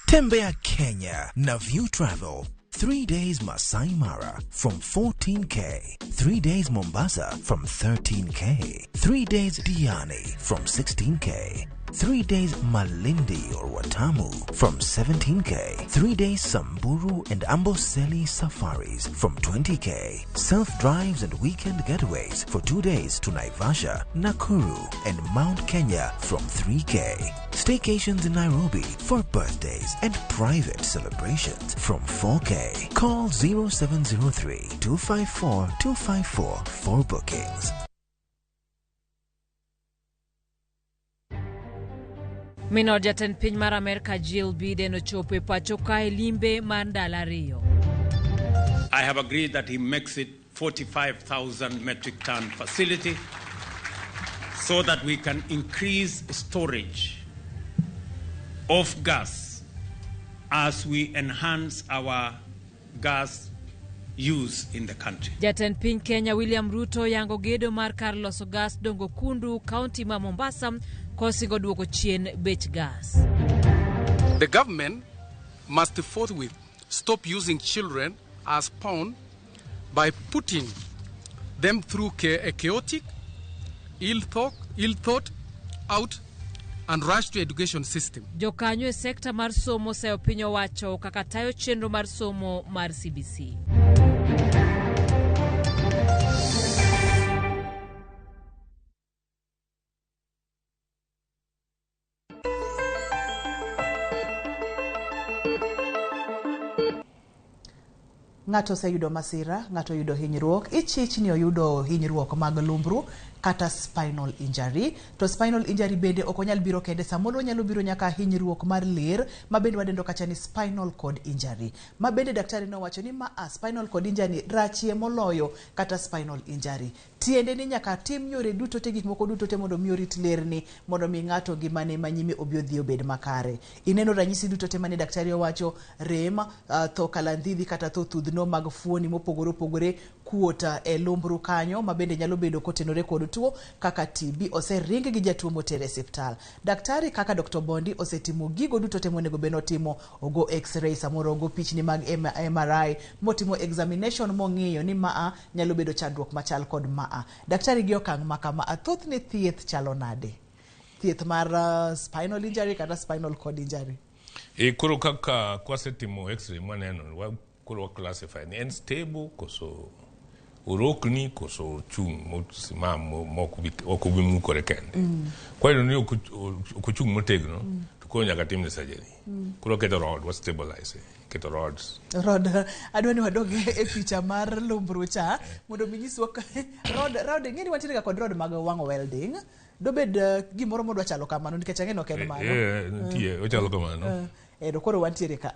Tembea Kenya na View Travel. 3 days Masai Mara from 14K. 3 days Mombasa from 13K. 3 days Diani from 16K. 3 days Malindi or Watamu from 17K. 3 days Samburu and Amboseli safaris from 20K. Self-drives and weekend getaways for 2 days to Naivasha, Nakuru and Mount Kenya from 3K. Staycations in Nairobi for birthdays and private celebrations from 4K. Call 0703-254-254 for bookings. Minor jatend piny mar Amerika Jill Biden ochopo e pacho kae limbe mar ndalo ariyo. I have agreed that he makes it 45,000 metric ton facility so that we can increase storage of gas as we enhance our gas use in the country. Jatend piny Kenya William Ruto yango gedo mar kar loso gas Dongo Kundu, kaunti ma Mombasa, kosigo duoko chien bech gas. The government must forthwith stop using children as pawn by putting them through a chaotic, ill-thought out and rush to education system. Jokanyo e sekta mar somo seyo piny owacho kaka tayo chenro mar somo mar CBC. Ng'ato oseyudo masira, ng'ato oyudo hinyruok, ichich ni oyudo hinyruok mag lumbru kata spinal injury. To spinal injury bende ok onyal biro kende, samoro nyalo biro nyaka hinyruok mar ler, ma bende wadendo kacha ni spinal cord injury. Ma bende daktari nowacho ni spinal cord injury rachie moloyo kata spinal injury. Tiende ni nyaka tim yore duto te, gik moko duto te mondo mi orit lerni, mondo mi ng'ato ngimane manyime obi odhi obed makare. Ineno ranyisi duto te mane daktari owacho: rem, tho kalandhidhi kata tho thudhno mag fuoni mopogore opogore kuota e lumbru kanyo, ma bende nyalo bedo kotenore kod tuo kaka TB. Osering gi jatuo motere osiptal. Daktari kaka Dr. Bondi osetimo gigo duto te monego beno timo, ogo x-ray, samoro ogo pichni mag MRI, motimo examination mong'iyo ni nyalo bedo chandruok machal kod Daktari gi okang' makama, athoth ne thieth chalo nade? Thieth mar spinal injury kata spinal cord injury? Kuro kaka kwasetimo x-ray mwaneno, kuro classify ni en stable koso urokni koso chung mokubi mukore kende. Kwa hiyo ni okuchung motegno, tuko nyaka timne surgery. Kuro keto rod was stabilize. Keto rods. Rod, adwani wadoge e picha mar lumbru cha, mondo minyiswa rod ngeni wantiere kod rod mag wango welding. Dobed gimoro modwa chalo kamano nikech ang'eno kendo mano. Nitie ochalo kamano. Do koro wantiere ka.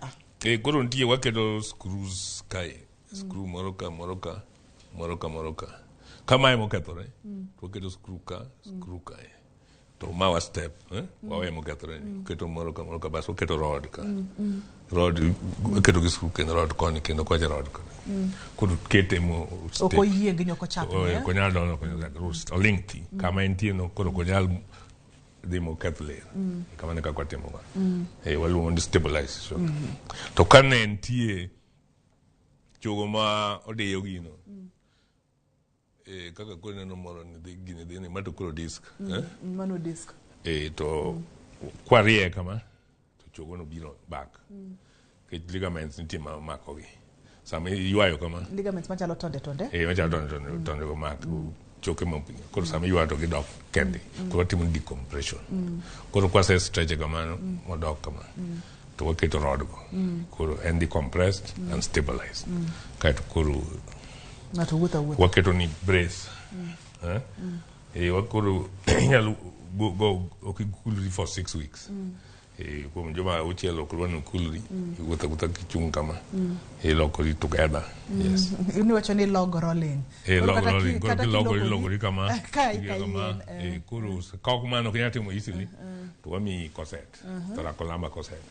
Koro nitie waketo screws kae. Screw moroka. Kama emo kethore. Waketo screw kae. To mawa step, wawe mo kethore. Keto moroka bas waketo rod ka. Rod keto gi screw kendo rod koni kendo kwache rod koni. Koro kete mo step. Oko yieng nyoko chakne. Konyal dono olingti. Kama entie no koro konyal dimo kethler. Kama neka kwa temo wa. Waluongo ni stabilize. To kane entie chogo ma odeyo gino. Kaka kone neno moro ni gine dine mato kuro disk. Mano disk. To kwa rie kama to chogo no biro back. Ke ligaments nitie ma mako gi. Sama yuayo kama. Ligaments machalo tonde. Machalo tonde go mak. Choke mo pinyo. Koro sama yuayo to gidok kendi. Koro timo decompression. Koro kwa se stretch kama mo dok kama. To waketo rod go. Koro and decompressed and stabilized. Kaito koro waketo ni brace. Wakoro nyalo go okikulri for 6 weeks. Kuom joma uchielo kulwano kulri, wuotha kichung kama. Lokori together. Yes. Ni wacho ni log rolling. Log rolling. Koro logori kama. Koro kaok mano kinyatimo easily. to wami corset thoracolumbar corset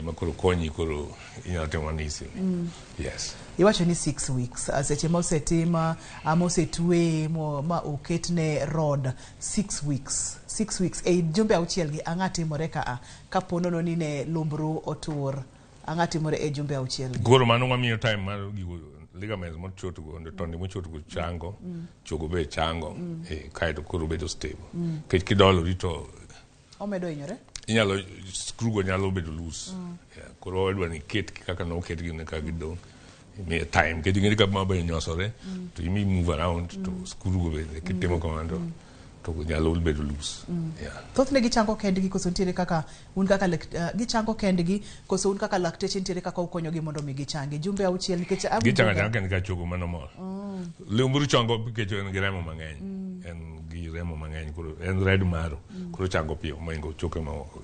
ma koro konyi koro inyalo timo nisi yes iwacho ni 6 weeks seche ma osetima ama osetwe ma oketne rod 6 weeks e jumbe auchiel gi ang'a timore ka ponono ni ne lumbru otur ang'a timore e jumbe auchiel gi koro mano wamiyo time mar gigo ligaments mochoto go tondi mochoto go chango chogo be chango kaito koro bedo stable kidolo rito omedo hinyore inyalo screw go nyalo bedo loose koro odwa ni ket kaka no ket gi ne ka gidong me time kedi ngiri ka mabe nyosore to imi move around to screw go be kitemo komando to nyalo bedo loose thothne gichango kendgi koso ntiere kaka un kaka gichango kendgi koso un kaka lakteche ntiere kaka ukonyo gi mondo mi gichangi jumbe auchiel nikech gichanga kendgi ka chogo mano mor lumburu chango kecho en gremo mang'eny en gi remo mang'eny koro en red maro koro chango piyo maingo choke ma oko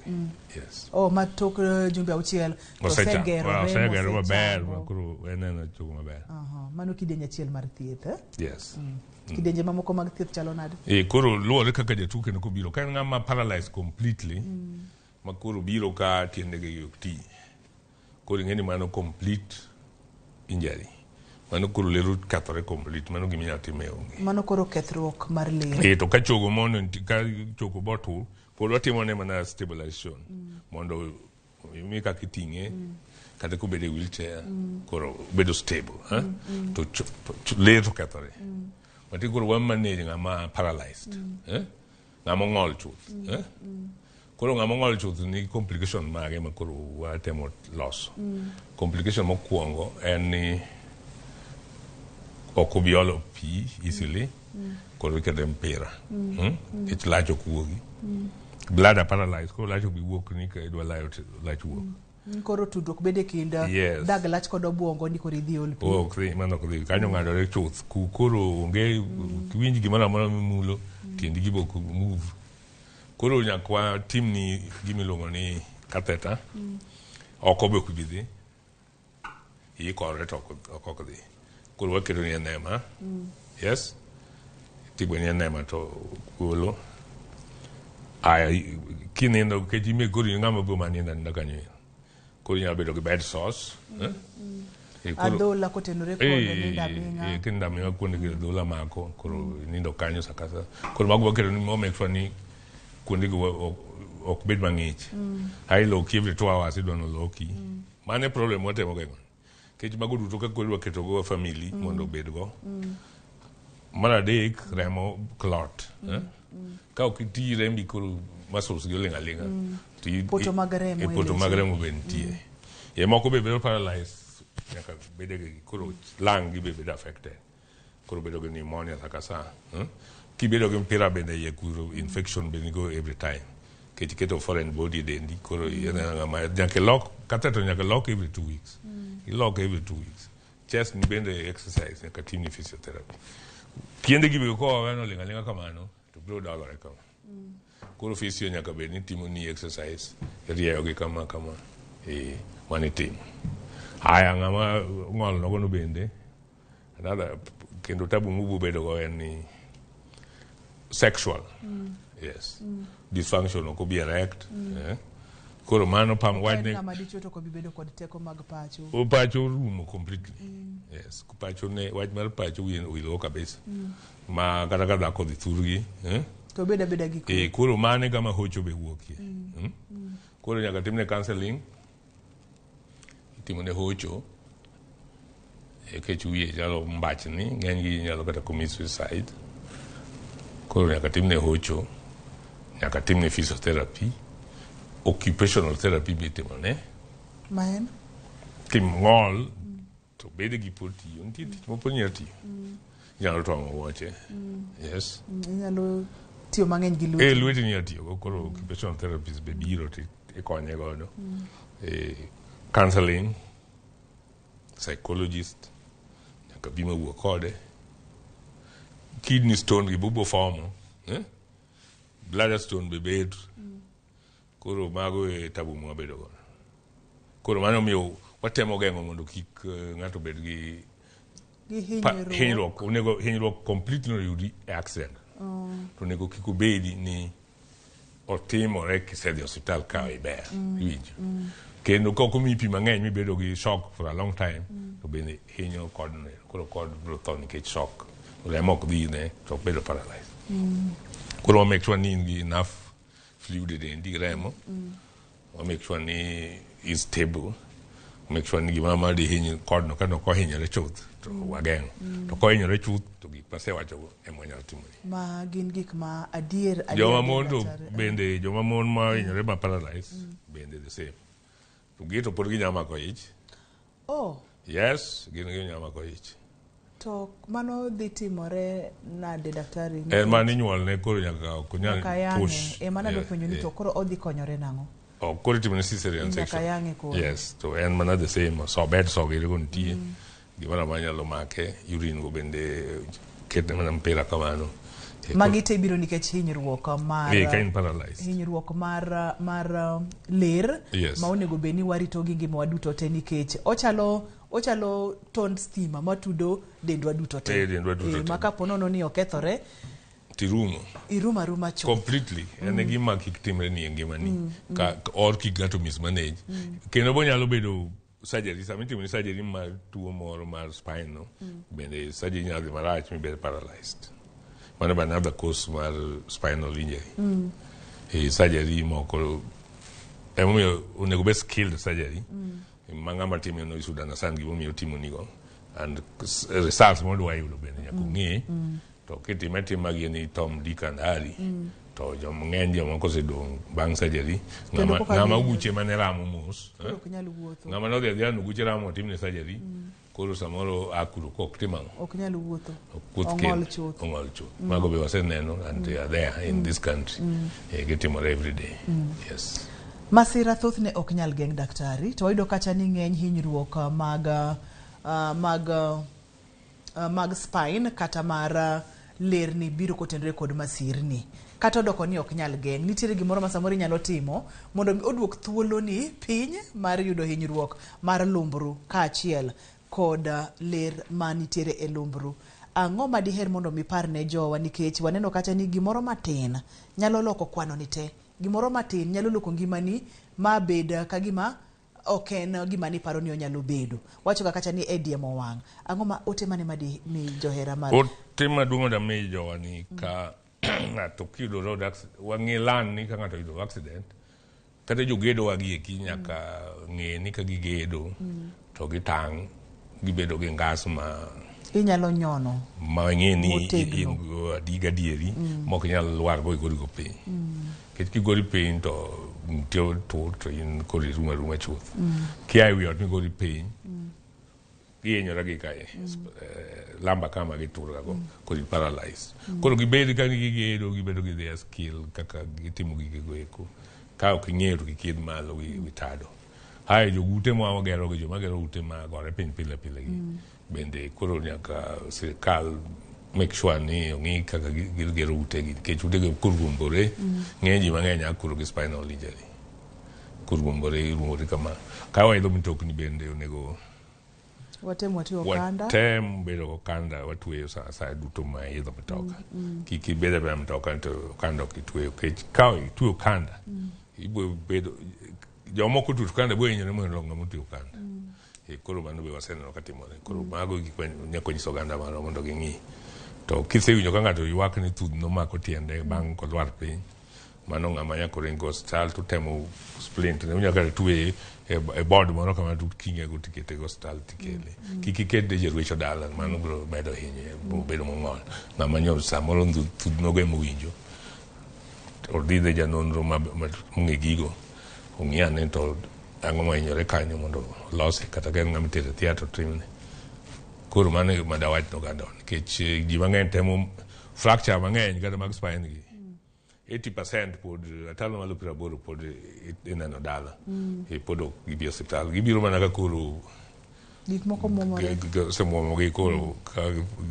yes ma tok jumbe auchiel to segero maber koro en chogo maber mano kidenye achiel mar thieth yes kidenje mamoko mag thieth chalo nade koro luore kaka jatuke no biro ka en ng'ama paralyzed completely ma koro biro ka tiendege yok ti koro ing'eni mano complete injury mano koro lero kethore complete mano giminyalo time onge mano koro kethruok mar lero to ka chogo mono ka chogo botur pod watimo ne mana stabilization mondo imi kaka iting'e kata kubede wheelchair koro bedo stable to lero kethore but koro wan manage ng'ama paralyzed ng'ama ong'ol chuth koro ng'ama ong'ol chuth ni complication mage ma koro watemo loso complication mokwongo en ni ok obi olo pi easily koro ikete mpira ich lach ok wuogi bladder paralyzed koro lach ok bi wuok ni ka idwa lach wuok koro tudruok bede kind dag lach kod obwongo ni koro idhi ol pi mano ok dhi kanyo ng'adore chuth koro onge winj gimoro amora mimulo tiendi gi bok move koro nyakwa tim ni gimiluongo ni catheter oko be ok bi dhi ikore to ok dhi koro waketo ni enema yes tigwe ni enema to golo aya kinindo keji me koro ng'ama bo manindo kanyo koro nyalo bedo gi bed sauce adhola kotenore kod nindaming'a kindaming'a kuonde gi adhola mako koro nindo kanyo sakasa koro mago waketo ni mo make sure ni kuonde gi ok bed mang'ich hailo ki every 2 hours idwano loki mane problem watemo geng'o kech mago duto ka koro waketo go family mondo obed go mar adek remo clot ka ok iti rembi koro muscles gi oling' aling'a poto mag remo be nitie moko be bedo paralyzed nyaka bede gi koro lung gi be bedo affected koro bedo gi pneumonia sakasa kibedo gi mpira bende iye kuro infection be nigo every time kech keto foreign body dendi koro nyaka lock catheter nyaka lock every 2 weeks lock every 2 weeks chest ni bende exercise nyaka tim ni physiotherapy tiende gi be ko wano linga kamano to bro dagore kama koro physio nyaka bed ni timo ni exercise rieyo gi kama mani tim haya ng'ama ng'ol nogono bende another kendo tabu mubu bedo go en ni sexual yes dysfunction ok obi erect koro mano pam wadne ng'ama dichuo to ko bibedo kod teko mag pacho pacho rumo completely yes pacho ne wach mar pacho wilo kabisa ma kata ka dhako dhi thurgi to beda gi koro mane kama hocho be wuokie koro nyaka timne counseling itimo ne hocho kech wiye chalo mbachni ng'eny gi nyalo kata commit suicide koro nyaka timne hocho nyaka timne physiotherapy occupational therapy be timone maen kimng'ol to bede gi pod tiyo nitie tich mopod nyalo tiyo inyalo twang'o wuoche yes inyalo tiyo mang'eny gi lweti lweti nyalo tiyo koro occupational therapist be biro to ikonye godo counseling psychologist nyaka bi mawuok kode kidney stone gi bubo fomo bladder stone be bet koro mago e tabu mwa bedo godo koro mano miyo watemo geng'o mondo kik ng'ato bed gi hinyruok onego hinyruok completely no yudi accident to onego kik obedi ni otimore kisedhi hospital ka iber iwinjo kendo kok omi pi mang'eny mibedo gi shock for a long time to bende hinyo kodne koro kod biro tho nikech shock remo ok dhi ne to bedo paralyzed koro make sure ni in gi enough fluid e dendi remo make sure ni is stable make sure ni gima ma di hiny kodno kano ko hinyore chuth to wageng'o to ko hinyore chuth to gik masewachogo ema nyalo timore ma gin gik ma adier joma mon to bende joma mon ma hinyore ma paralyzed bende the same to gi to pod ginyalo mako ich yes gin ginyalo mako ich to mano dhi timore nade daktari en mani nyuol ne koro nyaka ok nyal push mana do penjo ni to koro odhi konyore nang'o koro timone cesarean section yes to en mana the same so bed so gire gon tie gimana manyalo make urine go bende ketne mana mpira kamano magi te biro nikech hinyruok mar hinyruok mar ler ma onego bed ni warito gi ngima waduto te nikech ochalo tond stima matudo dendwa duto te ma kapo nono ni okethore irumo aruma chuth completely en gima kik timre ni ngimani or kik gato mismanage kendo bonyalo bedo surgery sama itimo ni surgery mar tuo moro mar spine no bende surgery nyalo dhi marach mibed paralyzed mano be another cause mar spinal injury surgery moko emomiyo onego bed skilled surgery ma ng'ama timo no isuda na san gimomiyo timo nigo and results modwa yudo bende nyaka ng'e to kitime tim magi ni Tom, Dick and Harry to jomang'eny jomoko osedong' bang' surgery ng'ama uche mane ramo mos ng'ama nodhi adhiya nuguche ramo otimne surgery koro samoro akuro kok timang'o ok nyal wuotho ong'ol chuth mago be waseneno and they are there in this country gitimore every day yes masira thoth ne ok nyal geng' daktari to wayudo kacha ni ng'eny hinyruok mag spine kata mar lerni biro kotenore kod masirni kata odoko ni ok nyal geng' nitiere gimoro ma samoro nyalo timo mondo oduok thuolo ni piny mar yudo hinyruok mar lumbru kaachiel kod ler ma nitiere e lumbru ang'o ma diher mondo mipar ne jowa nikech waneno kacha ni gimoro matin nyalo loko kwano ni te gimoro matin nyalo loko ngimani ma bed ka gima ok en gima ni paro ni onyalo bedo wacho ka kacha ni ediemo wang' ang'o ma ote mane ma di mi johera mar ote maduong' da mi jowa ni ka ng'ato kiyudo road accident wang'e lan ni ka ng'ato yudo accident kata jogedo wagi eki nyaka ng'e ni ka gigedo to gitang' gibedo gi ngas ma inyalo nyono ma ng'e ni in adiga dieri mok nyal lwar go igori go piny kech kigori piny to nitie tur to in kori ruma chuth kia ewi ot migori piny gihinyora gi kae lamba kama giturga go kori paralyzed koro gibed ka gigedo gibedo gi their skill kaka gitimo gigego eko ka ok ing'eyo to gikidh malo witado hae jogute ma wagero gi joma gero ute ma gore piny pile pile gi bende koro nyaka sirikal make sure ni ong'i kaka gigero ute gi nikech ute gi kurgumbore ng'eny ji mang'eny akuro gi spinal injury kurgumbore irumore kama ka waidho mtokni bende onego watem bedo gokanda watweyo sa duto ma idho mtoka kik ibed abeda mtoka to kanda ok itweyo kech ka itweyo kanda ibo bedo jomoko tutu kanda bo hinyore mondo ng'ama otweyo kanda koro mano be waseneno katimore koro mago nyako nyiso oganda marwa mondo ging'i to kisewinjo ka ng'ato ywak ni thudhno mako tiende bang' kolwar piny mano ng'ama nyako ringo hospital to temo splint ne unyaka tweye e board moro kama tut kingego tikete go hospital tikele kik ikete jerwecho dala mano biro medo hinye bedo mong'ol ng'ama nyor samoro thudhno go emowinjo odhidhe janonro mong'e gigo ong'i ane to ang'o mohinyore kanyo mondo lose kata ka en ng'ama itere theatre timne koro mano ma dawach noganda nikech ji mang'eny temo fracture mang'eny kata mag spine gi 80% pod atalo malo 80 pod ineno dala pod ok gibi hospital gibiro mana ka koro gik moko momore semuomogi koro ka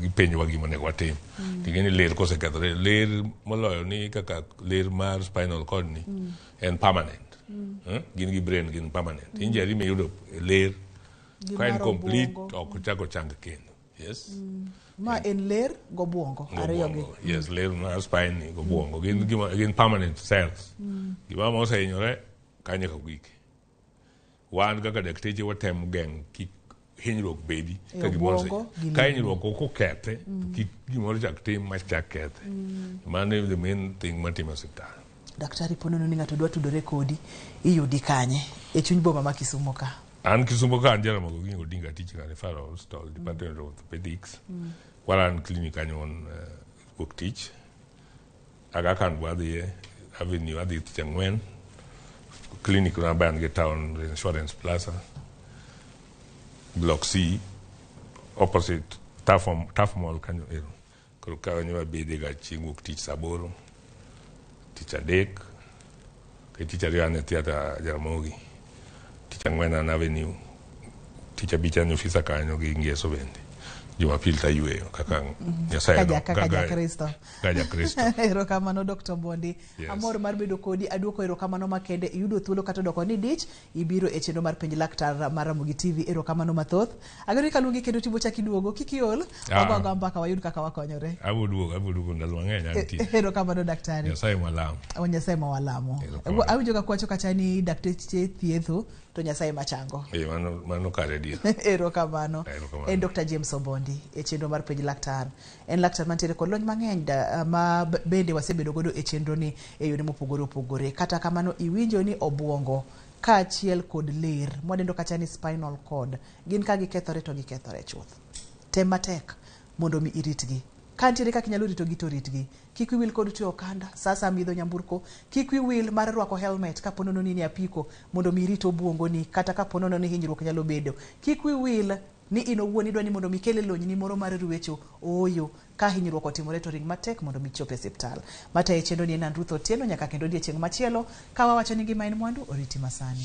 gipenjowa gima onego watim ting'e ni ler kosekethore ler moloyo ni kaka ler mar spinal cord ni en permanent gin gi brain gin permanent injury miyudo ler ka en complete ok chako chang kendo Yes. Ma en ler go buongo ariyogi. Yes, ler mar spine go buongo. Gin permanent cells. Gima mosehinyore kanyo ka gik. Wan kaka dakteche watem geng' kik hinyruok bedi ka gimoro ka hinyruok ok okethe kik gimoro chak tim ma chak kethe. Mano is the main thing matimo osiptal. Daktari, ponono ni ng'ato dwa tudore kodi, iyudi kanye e chuny boma ma Kisumo ka? An Kisumo ka an Jaramogi Odinga Teaching and Referral Hospital, Department of Orthopedics. Waran clinic kanyo on wuok tich. Aga kan wadhi avenue adhi tich ang'wen. Clinic na ban get town Insurance Plaza. Block C, opposite Tough Mall kanyo ero. Koro kanyo wabede ga chieng' wuok tich saboro. Tich adek. Ke tich ariyo an e theatre Jaramogi. Tich ang'wen an avenue. Tich abich an ofisa kanyo gi Ngeso bende. Jumapil ta yweyo kaka Nyasaye kaka Kristo. Kaka Kristo. Erokamano Dr. Bondi. Amor mar bedo kodi, aduoko erokamano makende, iyudo thuolo kata doko ni dich, ibiro e chenro mar penj laktar mar Ramogi TV. Erokamano mathoth. Agari kaluongi kendo tibo chaki duogo kikiol, wago mbaka wayud kaka wakonyore. Abudugo ndalo mang'eny antie. Erokamano daktari. Nyasaye mwalamo. Nyasaye mwalamo. Awinjo ka kwacho kachani dakteche thietho to Nyasaye machango. Mano kare dia. Erokamano. En Dr. James Obondi e chenro mar penj laktar. En laktar mantiere kod lony mang'eny ma bende wasebedo godo e chenro ni e yore mopogore opogore. Kata kamano iwinjo ni obuongo ka achiel kod ler mwadendo kacha ni spinal cord gin ka gikethore to gikethore chuth. Tem matek mondo mi iritgi. Kantiere kaka inyalo rito gi to ritgi. Kik wil kod tiyo kanda, sasa midho nyamburko. Kik wil mar rwako helmet ka ponono ni apiko mondo mi rito buongo ni kata ka ponono ni hinyruok nyalo bedo. Kik wil ni ino wuon idwa ni mondo mi kele lony ni moro mar ruecho. Oyo ka hinyruok otimore to ring matek mondo mi chope hospital. Mata e chenro ni en Ruth Otieno nyaka kendo odiechieng' machielo ka wawacho ni ngima en mwandu oriti masani.